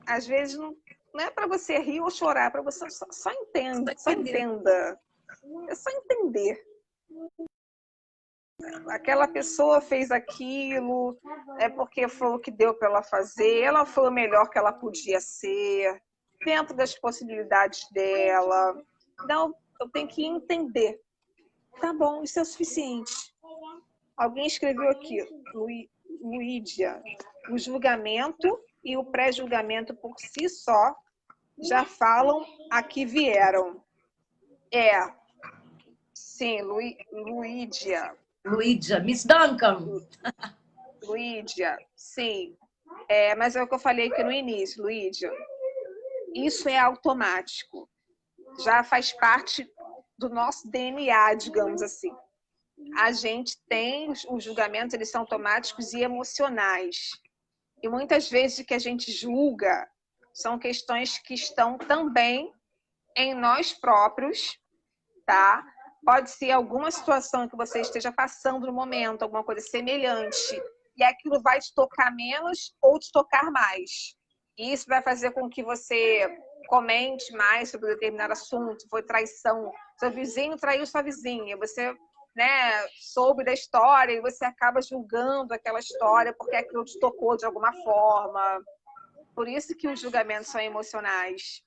Às vezes não é para você rir ou chorar, é para você só entenda. É só entender. Aquela pessoa fez aquilo, é porque foi o que deu para ela fazer, ela foi o melhor que ela podia ser, dentro das possibilidades dela. Então, eu tenho que entender. Tá bom, isso é o suficiente. Alguém escreveu aqui, Luídia, o julgamento e o pré-julgamento por si só já falam a que vieram. Sim, Luídia. Luídia, Miss Duncan. Luídia, sim. Mas é o que eu falei aqui no início, Luídia. Isso é automático. Já faz parte do nosso DNA, digamos assim. A gente tem os julgamentos, eles são automáticos e emocionais. E muitas vezes o que a gente julga são questões que estão também em nós próprios, tá? Pode ser alguma situação que você esteja passando no momento, alguma coisa semelhante, e aquilo vai te tocar menos ou te tocar mais. E isso vai fazer com que você comente mais sobre determinado assunto. Foi traição, seu vizinho traiu sua vizinha, você soube da história e você acaba julgando aquela história porque aquilo te tocou de alguma forma. Por isso que os julgamentos são emocionais.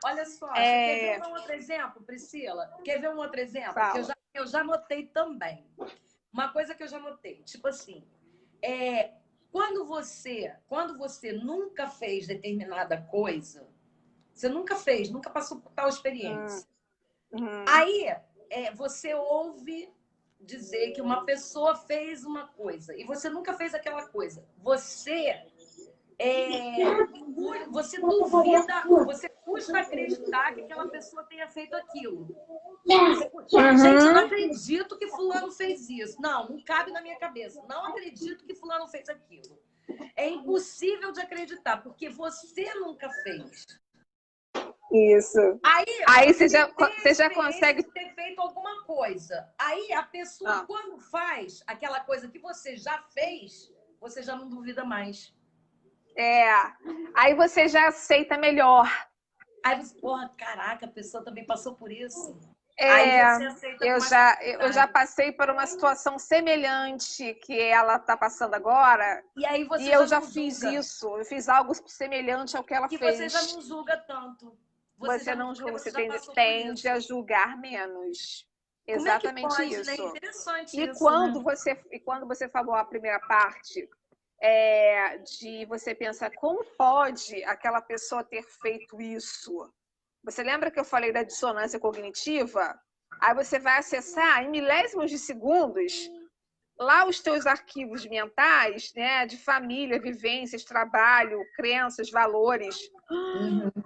Olha só, você quer ver um outro exemplo, Priscila? Quer ver um outro exemplo? Fala. Que eu já notei também. Uma coisa que eu já notei, tipo assim, quando você nunca fez determinada coisa, você nunca fez, nunca passou por tal experiência. Aí você ouve dizer que uma pessoa fez uma coisa e você nunca fez aquela coisa. Você duvida, você custa acreditar que aquela pessoa tenha feito aquilo. Gente, eu não acredito que fulano fez isso. Não cabe na minha cabeça. Não acredito que fulano fez aquilo. É impossível de acreditar, porque você nunca fez. Isso. Aí você já consegue ter feito alguma coisa. Aí a pessoa, quando faz aquela coisa que você já fez, você já não duvida mais. Aí você já aceita melhor. Aí você, caraca, a pessoa também passou por isso. Aí você aceita eu já passei por uma situação semelhante que ela está passando agora. E aí você eu já fiz isso. Eu fiz algo semelhante ao que ela fez. E você já não julga tanto. Você não julga, você tende a julgar menos. Exatamente como é que pode, isso. Né? Interessante e isso, quando você falou a primeira parte, de você pensar como pode aquela pessoa ter feito isso. Você lembra que eu falei da dissonância cognitiva? Aí você vai acessar em milésimos de segundos lá os teus arquivos mentais, né, de família, vivências, trabalho, crenças, valores.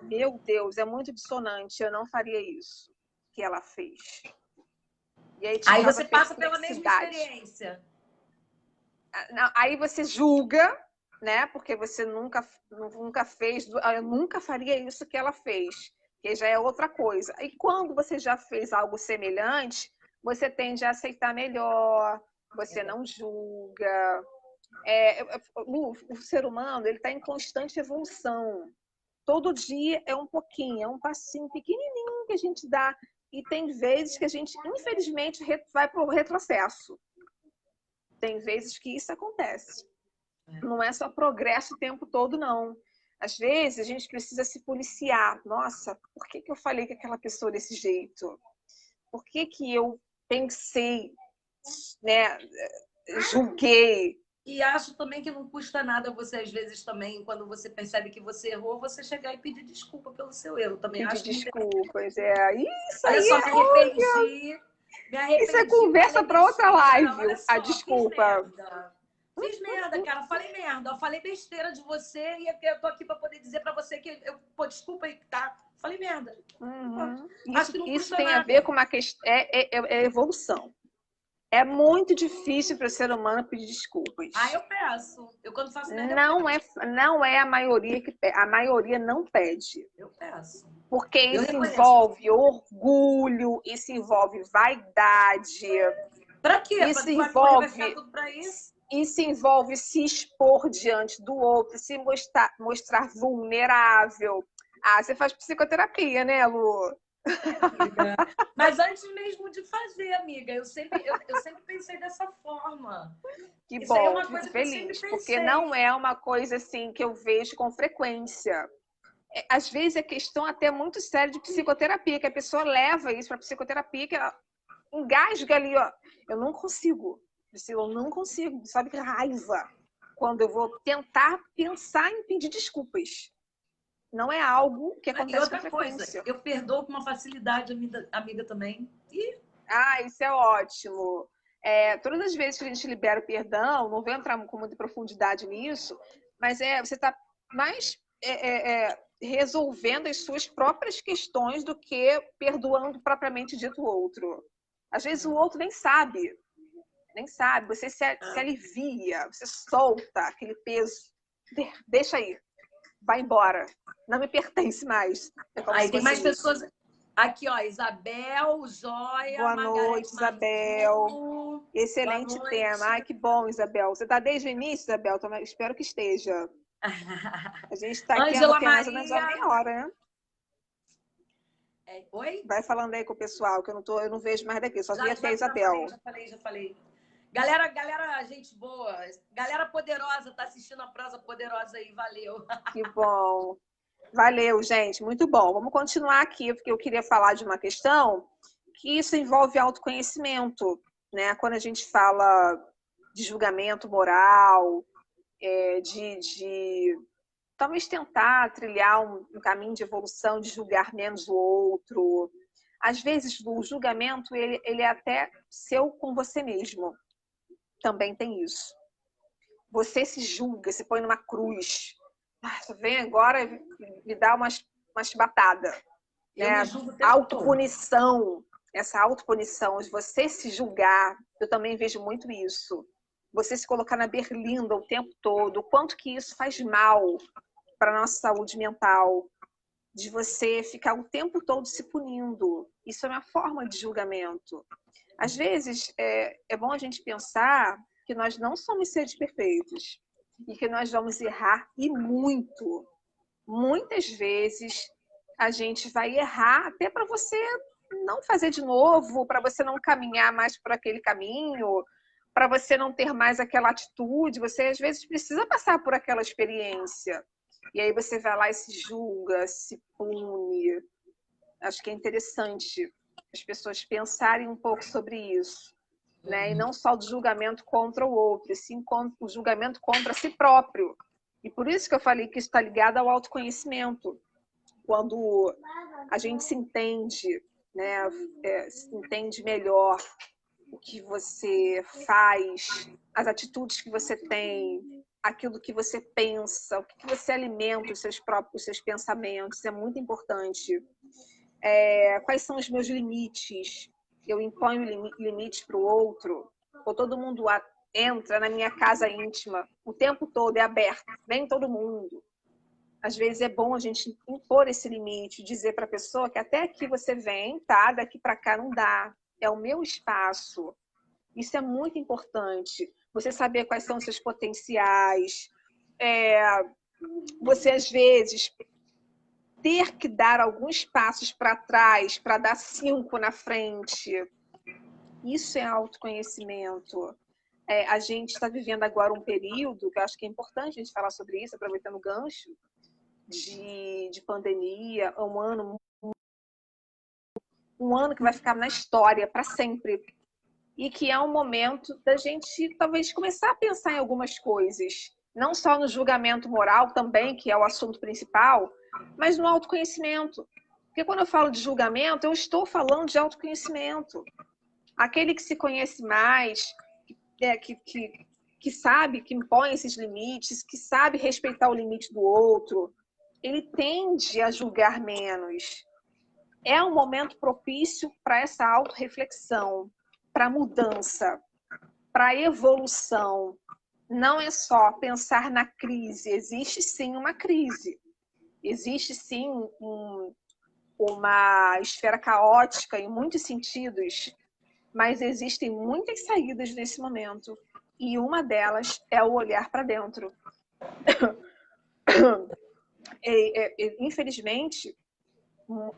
Meu Deus, é muito dissonante, eu não faria isso. que ela fez. E aí te Aí causa você passa pela mesma perplexidade. experiência. Aí você julga, né? Porque você nunca fez, eu nunca faria isso que ela fez, que já é outra coisa. E quando você já fez algo semelhante, você tende a aceitar melhor, você não julga. O ser humano ele está em constante evolução. Todo dia é um pouquinho, é um passinho pequenininho que a gente dá. E tem vezes que a gente, infelizmente, vai para o retrocesso. Tem vezes que isso acontece. Não é só progresso o tempo todo, não. Às vezes a gente precisa se policiar. Nossa, por que eu falei com aquela pessoa desse jeito? Por que eu pensei, né, julguei? E acho também que não custa nada você, às vezes, também, quando você percebe que você errou, você chegar e pedir desculpa pelo seu erro. Também Pedir acho muito. desculpas. Isso Olha aí só, é, me isso é arrependi, conversa falei para outra besteira. live, Olha a só, fiz desculpa. merda. Fiz merda, cara. Falei merda. Falei besteira de você e eu tô aqui para poder dizer para você que pô, desculpa aí, tá? Falei merda. Acho que não Isso custa tem a nada. ver com uma questão. É evolução. É muito difícil para o ser humano pedir desculpas. Eu peço. Eu quando faço merda, não é a maioria que pede. A maioria não pede. eu peço. Porque isso envolve orgulho, isso envolve vaidade. Pra quê? Isso Vai ficar tudo pra isso? Isso envolve se expor diante do outro, se mostrar vulnerável. Você faz psicoterapia, né, Lu? Mas antes mesmo de fazer, amiga, eu sempre pensei dessa forma. Que Isso bom, aí é uma fico coisa feliz, que eu porque sempre pensei. não é uma coisa assim que eu vejo com frequência. Às vezes é questão até muito séria de psicoterapia, que a pessoa leva isso para psicoterapia, que ela engasga ali, ó. Eu não consigo, Priscila, eu não consigo. Sabe que raiva quando eu vou tentar pensar em pedir desculpas. Não é algo que acontece com frequência. Eu perdoo com uma facilidade, amiga também. Isso é ótimo. Todas as vezes que a gente libera o perdão, não vou entrar com muita profundidade nisso, mas você está mais resolvendo as suas próprias questões do que perdoando propriamente dito o outro. Às vezes o outro nem sabe, você se alivia, você solta aquele peso, deixa aí, vai embora, não me pertence mais. Aí tem mais pessoas aqui, ó, Isabel, Joia, boa noite, Isabel. Excelente tema. Que bom, Isabel. Você está desde o início, Isabel? Espero que esteja. A gente está aqui há mais ou menos uma meia hora, né? Oi? Vai falando aí com o pessoal, que eu não vejo mais daqui, só vi até a Isabel. Já falei. Galera, gente boa. Galera poderosa, tá assistindo a prosa poderosa aí, valeu. Que bom. Valeu, gente, muito bom. Vamos continuar aqui, porque eu queria falar de uma questão que isso envolve autoconhecimento, né? Quando a gente fala de julgamento moral, de talvez tentar trilhar um caminho de evolução, de julgar menos o outro. Às vezes, o julgamento ele é até seu com você mesmo. Também tem isso. Você se julga, se põe numa cruz. Você vem agora me dá umas chibatadas. Né? Autopunição. Essa autopunição, de você se julgar, eu também vejo muito isso. Você se colocar na berlinda o tempo todo, o quanto que isso faz mal para a nossa saúde mental, de você ficar o tempo todo se punindo. Isso é uma forma de julgamento. Às vezes, é bom a gente pensar que nós não somos seres perfeitos e que nós vamos errar e muito. Muitas vezes, a gente vai errar até para você não fazer de novo, para você não caminhar mais por aquele caminho, para você não ter mais aquela atitude. Você, às vezes, precisa passar por aquela experiência. E aí você vai lá e se julga, se pune. Acho que é interessante as pessoas pensarem um pouco sobre isso. Né? E não só do julgamento contra o outro, e sim o julgamento contra si próprio. E por isso que eu falei que isso está ligado ao autoconhecimento. Quando a gente se entende, né? Se entende melhor o que você faz, as atitudes que você tem, aquilo que você pensa, o que você alimenta os seus pensamentos, é muito importante. Quais são os meus limites? Eu imponho limites para o outro? Ou todo mundo entra na minha casa íntima o tempo todo, é aberto, vem todo mundo? Às vezes é bom a gente impor esse limite, dizer para a pessoa que até aqui você vem, tá? Daqui para cá não dá. É o meu espaço. Isso é muito importante. Você saber quais são os seus potenciais. Você, às vezes, ter que dar alguns passos para trás para dar 5 na frente. Isso é autoconhecimento. A gente está vivendo agora um período, que eu acho que é importante a gente falar sobre isso, aproveitando o gancho, de pandemia, um ano que vai ficar na história para sempre. E que é um momento da gente talvez começar a pensar em algumas coisas. Não só no julgamento moral também, que é o assunto principal, mas no autoconhecimento. Porque quando eu falo de julgamento, eu estou falando de autoconhecimento. Aquele que se conhece mais, que sabe, que impõe esses limites, que sabe respeitar o limite do outro, ele tende a julgar menos. É um momento propício para essa autorreflexão, para mudança, para evolução. Não é só pensar na crise, existe sim uma crise. Existe sim uma esfera caótica em muitos sentidos, mas existem muitas saídas nesse momento. E uma delas é o olhar para dentro. Infelizmente,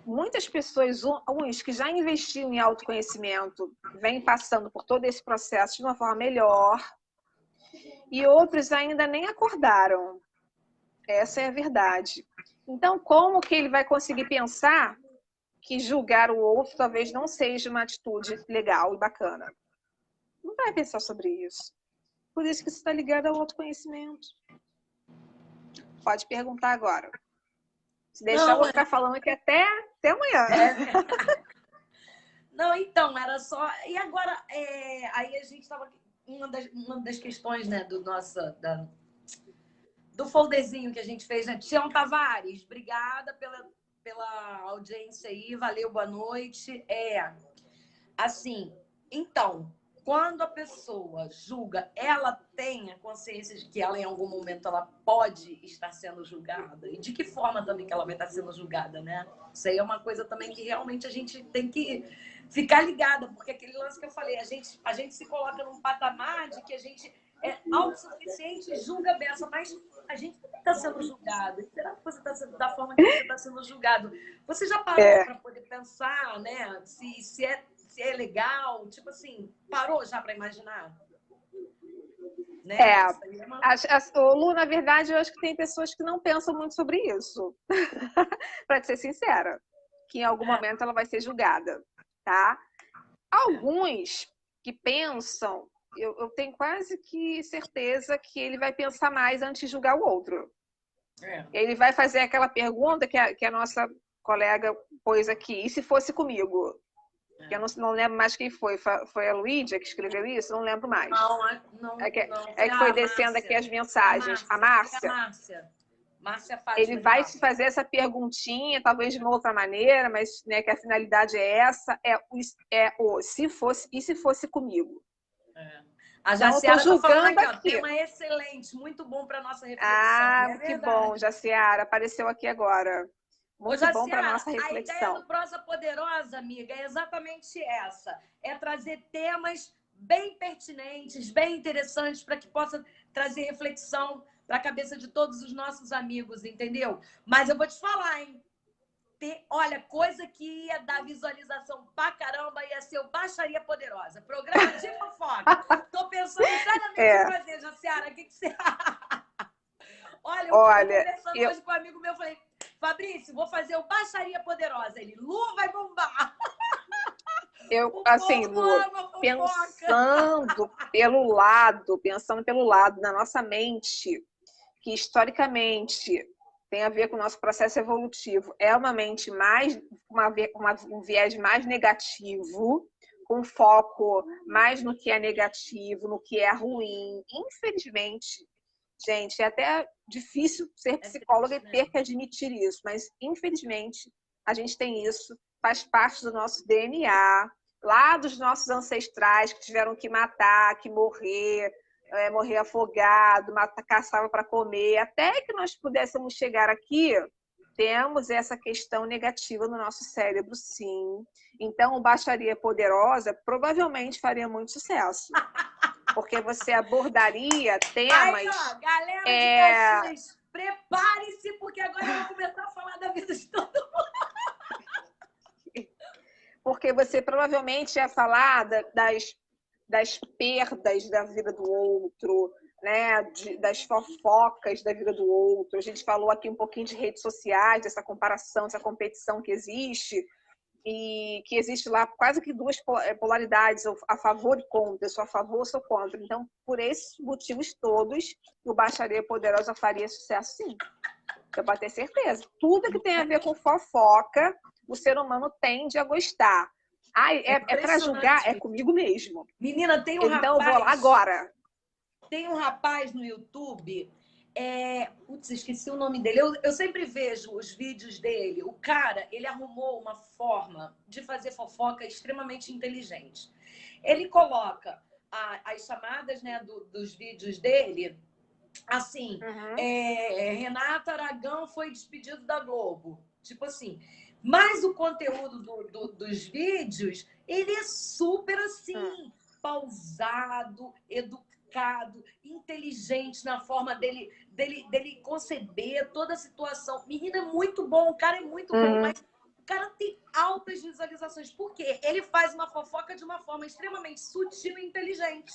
muitas pessoas, uns que já investiram em autoconhecimento, vêm passando por todo esse processo de uma forma melhor, e outros ainda nem acordaram. Essa é a verdade. Então, como que ele vai conseguir pensar que julgar o outro talvez não seja uma atitude legal e bacana? Não vai pensar sobre isso. Por isso que isso está ligado ao autoconhecimento. Pode perguntar agora. Se deixar, eu vou ficar falando aqui até amanhã. Não, então, era só... E agora, aí a gente estava... Uma das questões, né, do folderzinho que a gente fez, né? Tião Tavares, obrigada pela audiência aí, valeu, boa noite. Assim, então, quando a pessoa julga, ela tem a consciência de que ela, em algum momento, ela pode estar sendo julgada. E de que forma também que ela vai estar sendo julgada, né? Isso aí é uma coisa também que realmente a gente tem que ficar ligada, porque aquele lance que eu falei, a gente se coloca num patamar de que a gente é autossuficiente e julga a beça, mas a gente também está sendo julgado. E será que você está sendo da forma que você está sendo julgado? Você já parou para poder pensar, né? Se é legal, tipo assim, parou já para imaginar? Né? Lu, na verdade, eu acho que tem pessoas que não pensam muito sobre isso. Para ser sincera, que em algum momento ela vai ser julgada, tá? Alguns que pensam, eu tenho quase que certeza que ele vai pensar mais antes de julgar o outro. Ele vai fazer aquela pergunta que a nossa colega pôs aqui, e se fosse comigo? Que eu não lembro mais quem foi. Foi a Luídia que escreveu isso? Não lembro mais. Não. Que foi descendo aqui as mensagens. A Márcia. Márcia Fátima. Ele vai se fazer essa perguntinha, talvez de uma outra maneira, mas né, que a finalidade é essa, se fosse comigo. A Jaciara está falando aqui, tema excelente, muito bom para nossa reflexão. Que bom, Jaciara, apareceu aqui agora. Muito bom para nossa reflexão. A ideia do Prosa Poderosa, amiga, é exatamente essa. É trazer temas bem pertinentes, bem interessantes, para que possa trazer reflexão para a cabeça de todos os nossos amigos, entendeu? Mas eu vou te falar, hein? Olha, coisa que ia dar visualização pra caramba ia ser o Baixaria Poderosa. Programa de fofoca. Tô pensando seriamente em fazer, Jaciara. O que você acha? Olha, eu tô conversando hoje com um amigo meu, falei, Fabrício, vou fazer o Baixaria Poderosa. Ele, Lu, vai bombar. Eu, assim, Lu, pensando pelo lado da nossa mente, que historicamente tem a ver com o nosso processo evolutivo, é uma mente mais, um viés mais negativo, com foco mais no que é negativo, no que é ruim. Infelizmente, gente, é até difícil ser psicóloga e ter que admitir isso, mas infelizmente a gente tem isso faz parte do nosso DNA, lá dos nossos ancestrais que tiveram que matar, que morrer, morrer afogado, caçava para comer, até que nós pudéssemos chegar aqui, temos essa questão negativa no nosso cérebro, sim. Então, o Baixaria Poderosa provavelmente faria muito sucesso, porque você abordaria temas... Aí, ó, galera de Caxias, prepare-se, porque agora eu vou começar a falar da vida de todo mundo. Porque você provavelmente ia falar das perdas da vida do outro, né? Das fofocas da vida do outro. A gente falou aqui um pouquinho de redes sociais, dessa comparação, dessa competição que existe, e que existe lá quase que duas polaridades, a favor e contra, eu sou a favor ou sou contra. Então, por esses motivos todos, o Baixaria Poderosa faria sucesso, sim. Eu posso ter certeza. Tudo que tem a ver com fofoca, o ser humano tende a gostar. É para julgar? É comigo mesmo. Menina, tem um então rapaz... eu vou lá agora. Tem um rapaz no YouTube... Putz, esqueci o nome dele. Eu sempre vejo os vídeos dele. O cara, ele arrumou uma forma de fazer fofoca extremamente inteligente. Ele coloca as chamadas, né, dos vídeos dele, assim, Renata Aragão foi despedido da Globo. Tipo assim. Mas o conteúdo dos vídeos, ele é super assim, pausado, educado, inteligente na forma dele conceber toda a situação. Menina, é muito bom, o cara é muito bom, mas o cara tem altas visualizações. Por quê? Ele faz uma fofoca de uma forma extremamente sutil e inteligente.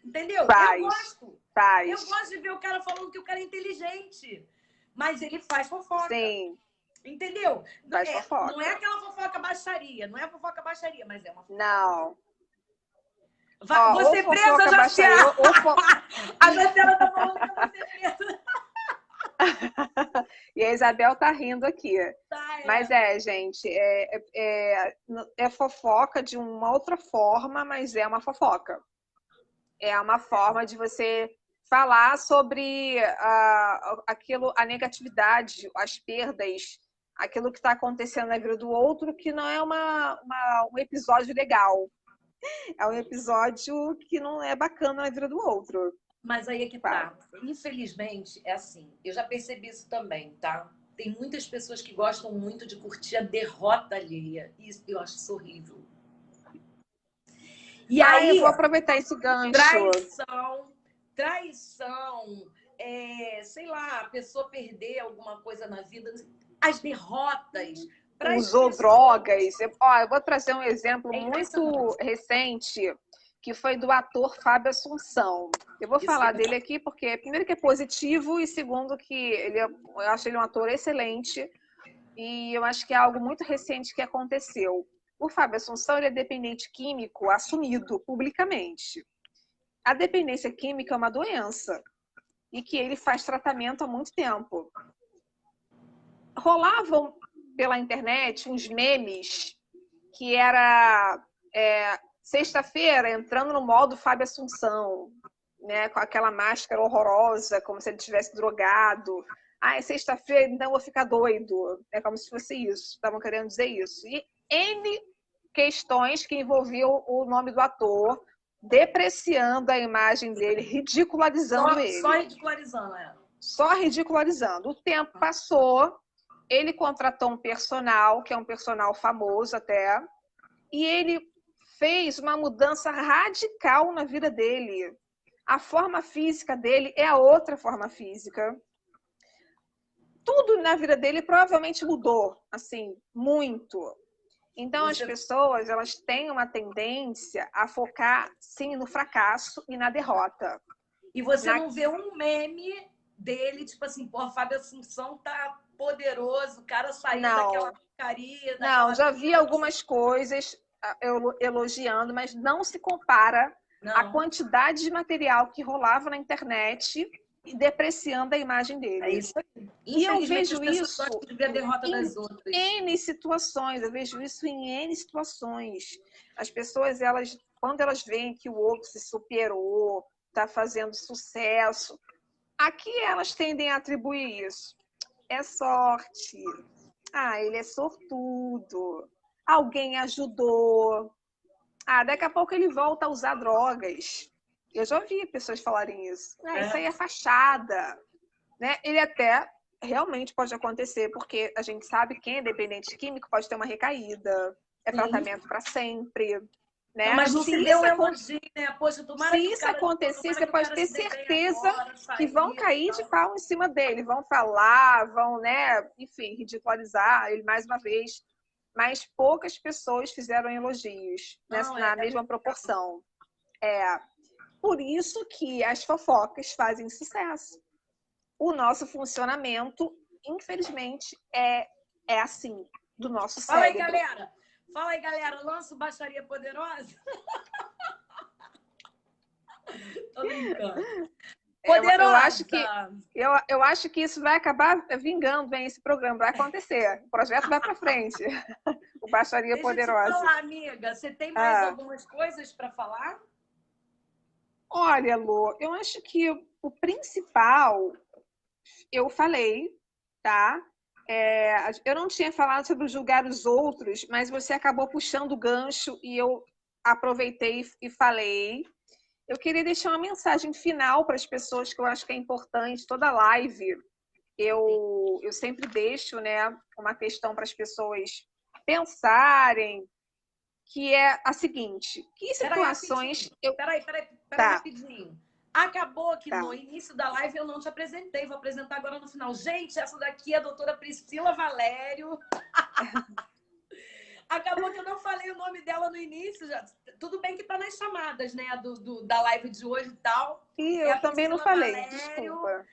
Entendeu? Eu gosto. Eu gosto de ver o cara falando que o cara é inteligente. Mas ele faz fofoca. Sim. Entendeu? Faz fofoca. Não é aquela fofoca baixaria. Não é a fofoca baixaria, mas é uma fofoca. Não. Você presa, Jaciara! A Jaciara tá falando que você presa. E a Isabel tá rindo aqui. Mas gente, é fofoca de uma outra forma, mas é uma fofoca. É uma forma de você falar sobre a negatividade, as perdas, aquilo que está acontecendo na vida do outro, que não é um episódio legal. É um episódio que não é bacana na vida do outro. Mas aí é que tá. Infelizmente, é assim. Eu já percebi isso também, tá? Tem muitas pessoas que gostam muito de curtir a derrota alheia. Isso eu acho isso horrível. E aí, eu vou aproveitar esse gancho. Traição, sei lá, a pessoa perder alguma coisa na vida, as derrotas. Usou drogas. Eu vou trazer um exemplo muito recente, que foi do ator Fábio Assunção. Eu vou falar dele aqui porque, primeiro, que é positivo, e segundo, que eu acho ele um ator excelente, e eu acho que é algo muito recente que aconteceu. O Fábio Assunção, ele é dependente químico assumido publicamente. A dependência química é uma doença e que ele faz tratamento há muito tempo. Rolavam pela internet uns memes que era sexta-feira entrando no modo Fábio Assunção, né, com aquela máscara horrorosa, como se ele tivesse drogado. É sexta-feira, então eu vou ficar doido. É como se fosse isso. Estavam querendo dizer isso. E N questões que envolviam o nome do ator, depreciando a imagem dele, ridicularizando ele. Só ridicularizando, Só ridicularizando. O tempo passou, ele contratou um personal, que é um personal famoso até, e ele fez uma mudança radical na vida dele. A forma física dele é a outra forma física. Tudo na vida dele provavelmente mudou, assim, muito. Então, as pessoas, elas têm uma tendência a focar, sim, no fracasso e na derrota. E você não vê um meme dele, tipo assim, pô, Fábio Assunção tá poderoso, o cara saiu daquela porcaria. Não, já vi algumas coisas elogiando, mas não se compara a quantidade de material que rolava na internet e depreciando a imagem dele. É isso aí. E eu vejo isso de ver a derrota das outras. Em N situações, eu vejo isso em N situações. As pessoas, quando elas veem que o outro se superou, está fazendo sucesso, a que elas tendem a atribuir isso? É sorte. Ele é sortudo. alguém ajudou. Ah, daqui a pouco ele volta a usar drogas. Eu já ouvi pessoas falarem isso. Isso aí é fachada. Né? Ele até realmente pode acontecer, porque a gente sabe que quem é dependente químico pode ter uma recaída. É tratamento para sempre. Né? Não, mas não se deu um elogio, né? Poxa, tomara se que isso acontecer, você pode ter certeza que vão cair de pau em cima dele, vão falar, vão, né, enfim, ridicularizar ele mais uma vez. Mas poucas pessoas fizeram elogios na mesma proporção. Por isso que as fofocas fazem sucesso. O nosso funcionamento, infelizmente, é assim, do nosso cérebro. Fala aí, galera. Lança o Baixaria Poderosa. Tô brincando. Poderosa. Eu acho que isso vai acabar vingando, hein, esse programa. Vai acontecer. O projeto vai para frente. O Baixaria Poderosa. Deixa eu te falar, amiga. Você tem mais algumas coisas para falar? Olha, Lu, eu acho que o principal eu falei, tá? Eu não tinha falado sobre julgar os outros, mas você acabou puxando o gancho e eu aproveitei e falei. Eu queria deixar uma mensagem final para as pessoas que eu acho que é importante. Toda live eu sempre deixo, né, uma questão para as pessoas pensarem, que é a seguinte: que situações... Peraí, rapidinho. Acabou que no início da live eu não te apresentei, vou apresentar agora no final. Gente, essa daqui é a doutora Priscila Valério. Acabou que eu não falei o nome dela no início. Já. Tudo bem que tá nas chamadas, né, da live de hoje e tal. E eu também não falei, desculpa.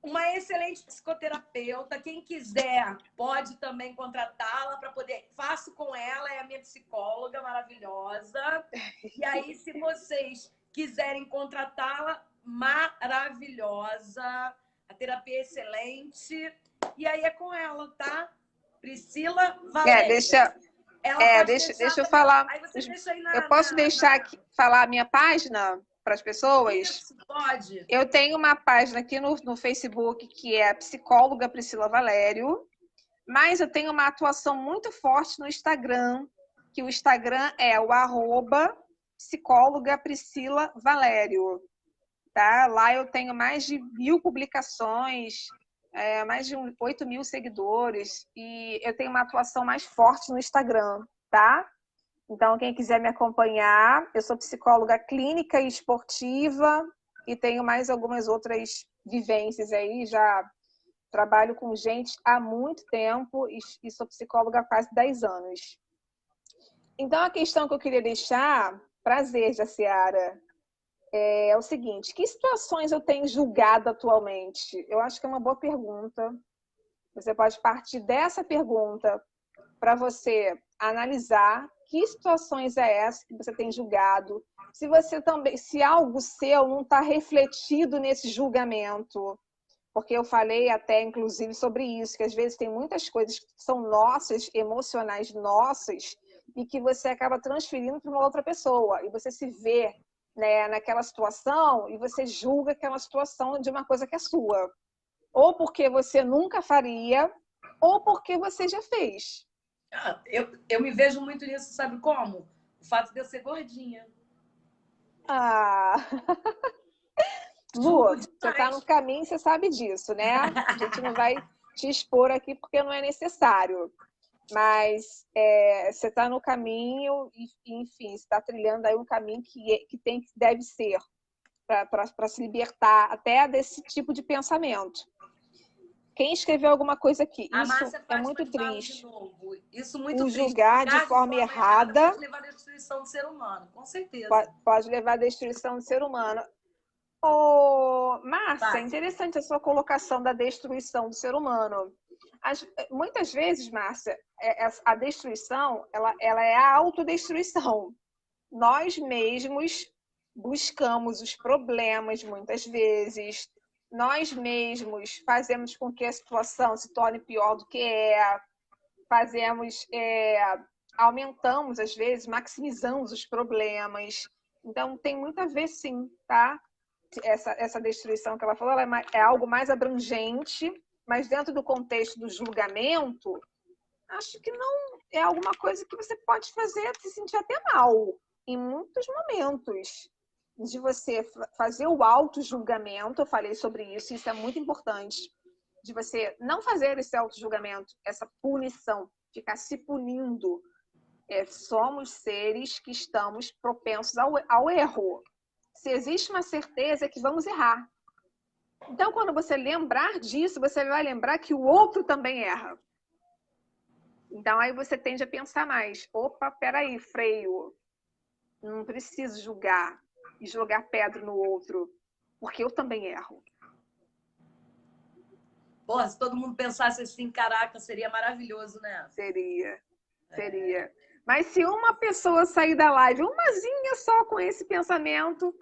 Uma excelente psicoterapeuta. Quem quiser pode também contratá-la para poder... Faço com ela, é a minha psicóloga maravilhosa. E aí, se vocês quiserem contratá-la, maravilhosa. A terapia é excelente. E aí é com ela, tá? Priscila Valério. Deixa eu falar. Aí você deixa aí eu posso deixar aqui, falar a minha página para as pessoas? Isso, pode. Eu tenho uma página aqui no Facebook que é a psicóloga Priscila Valério, mas eu tenho uma atuação muito forte no Instagram, que o Instagram é o @psicóloga Priscila Valério. Tá? Lá eu tenho mais de 1.000 publicações, mais de 8.000 seguidores, e eu tenho uma atuação mais forte no Instagram, tá? Então, quem quiser me acompanhar, eu sou psicóloga clínica e esportiva e tenho mais algumas outras vivências aí, já trabalho com gente há muito tempo e sou psicóloga há quase 10 anos. Então, a questão que eu queria deixar, prazer, Jaciara, é o seguinte: que situações eu tenho julgado atualmente? Eu acho que é uma boa pergunta. Você pode partir dessa pergunta para você analisar que situações é essa que você tem julgado. Se você também, se algo seu não está refletido nesse julgamento, porque eu falei até inclusive sobre isso, que às vezes tem muitas coisas que são nossas, emocionais nossas, e que você acaba transferindo para uma outra pessoa, e você se vê, né, naquela situação e você julga aquela situação de uma coisa que é sua. Ou porque você nunca faria, ou porque você já fez. Eu me vejo muito nisso, sabe como? O fato de eu ser gordinha. Lu, você está no caminho, você sabe disso, né? A gente não vai te expor aqui porque não é necessário. Mas você está no caminho e, enfim, você está trilhando aí um caminho que deve ser para se libertar até desse tipo de pensamento. Quem escreveu alguma coisa aqui? Isso é muito triste. Isso muito triste. Julgar de forma errada pode levar à destruição do ser humano, com certeza. Pode levar à destruição do ser humano. Márcia, interessante a sua colocação da destruição do ser humano. Muitas vezes, Márcia, a destruição ela é a autodestruição. Nós mesmos buscamos os problemas muitas vezes. Nós mesmos fazemos com que a situação se torne pior do que é. Aumentamos, às vezes, maximizamos os problemas. Então, tem muito a ver, sim, tá? Essa destruição que ela falou, ela é algo mais abrangente, mas dentro do contexto do julgamento, acho que é alguma coisa que você pode fazer se sentir até mal, em muitos momentos. De você fazer o auto-julgamento, eu falei sobre isso, isso é muito importante. De você não fazer esse auto-julgamento, essa punição, ficar se punindo. Somos seres que estamos propensos ao erro. Se existe uma certeza é que vamos errar. Então, quando você lembrar disso, você vai lembrar que o outro também erra. Então, aí você tende a pensar mais. Opa, peraí, freio. Não preciso julgar e jogar pedra no outro, porque eu também erro. Pô, se todo mundo pensasse assim, caraca, seria maravilhoso, né? Seria. Mas se uma pessoa sair da live, umazinha só com esse pensamento,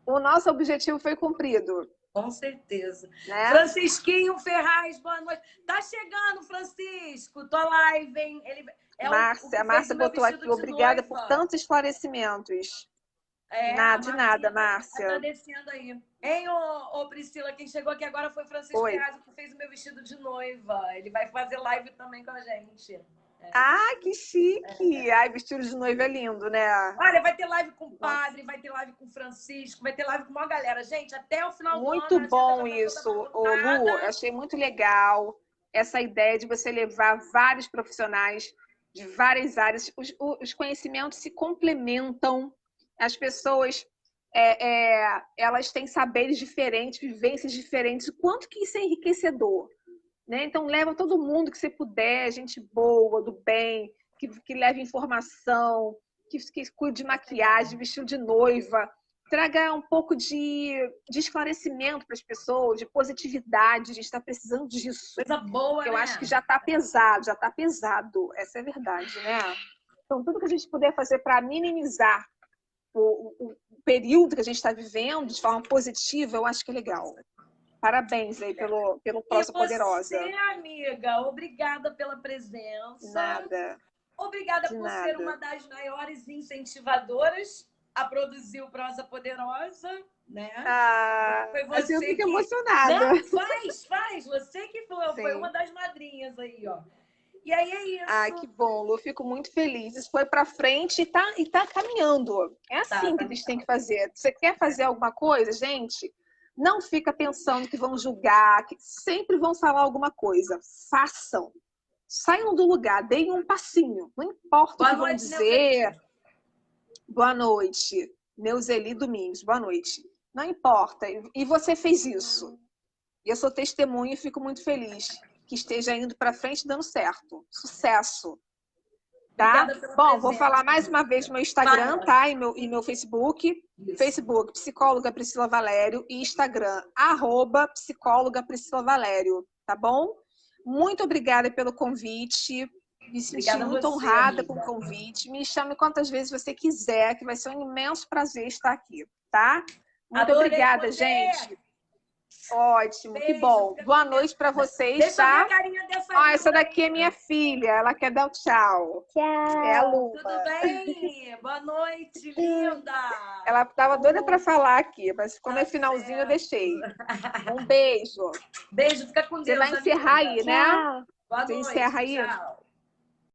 o nosso objetivo foi cumprido. Com certeza. Né? Francisquinho Ferraz, boa noite. Tá chegando, Francisco. Tua live, hein? A Márcia botou aqui, obrigada por tantos esclarecimentos. De nada, Márcia. Agradecendo aí. Hein, ô Priscila, quem chegou aqui agora foi Francisco Ferraz, que fez o meu vestido de noiva. Ele vai fazer live também com a gente. Ah, que chique! Ai, vestido de noiva é lindo, né? Olha, vai ter live com o padre, vai ter live com o Francisco, vai ter live com uma galera. Gente, até o final do ano... Muito bom isso, Lu. Eu achei muito legal essa ideia de você levar vários profissionais de várias áreas. Os conhecimentos se complementam. As pessoas, elas têm saberes diferentes, vivências diferentes. O quanto que isso é enriquecedor. Né? Então, leva todo mundo que você puder, gente boa, do bem, que leve informação, que cuide de maquiagem, vestido de noiva. Traga um pouco de esclarecimento para as pessoas, de positividade. A gente está precisando disso. Coisa boa, eu acho que já está pesado, Essa é a verdade, né? Então, tudo que a gente puder fazer para minimizar o período que a gente está vivendo de forma positiva, eu acho que é legal. Parabéns aí pelo Prosa Poderosa. E você, amiga, obrigada pela presença. Nada. Obrigada por ser uma das maiores incentivadoras a produzir o Prosa Poderosa, né? Foi você assim eu fico emocionada. Não, faz. Você que foi uma das madrinhas aí, ó. E aí é isso. Que bom, Lu. Fico muito feliz. Isso foi pra frente e tá caminhando. É assim que a gente tem que fazer. Você quer fazer alguma coisa, gente? Não fica pensando que vão julgar, que sempre vão falar alguma coisa. Façam. Saiam do lugar, deem um passinho. Não importa o que vão dizer. Boa noite. Neuzeli Domingos, boa noite. Não importa. E você fez isso. E eu sou testemunha e fico muito feliz que esteja indo para frente dando certo. Sucesso. Tá? Bom, vou falar mais uma vez meu Instagram, tá? E meu Facebook. Isso. Facebook, psicóloga Priscila Valério. E Instagram, @psicóloga Priscila Valério. Tá bom? Muito obrigada pelo convite. Me senti muito honrada com o convite. Me chame quantas vezes você quiser, que vai ser um imenso prazer estar aqui, tá? Muito obrigada, gente. Ótimo, beijo, que bom. Boa noite para vocês, deixa tá? A carinha dessa essa daqui é minha filha, ela quer dar o tchau. Tchau. É a Lu. Tudo bem? Boa noite, linda. Ela estava doida para falar aqui, mas como é finalzinho eu deixei. Um beijo. Beijo, fica com Deus. Você vai encerrar aí, né? Tchau. Boa Você noite, encerra aí? Tchau.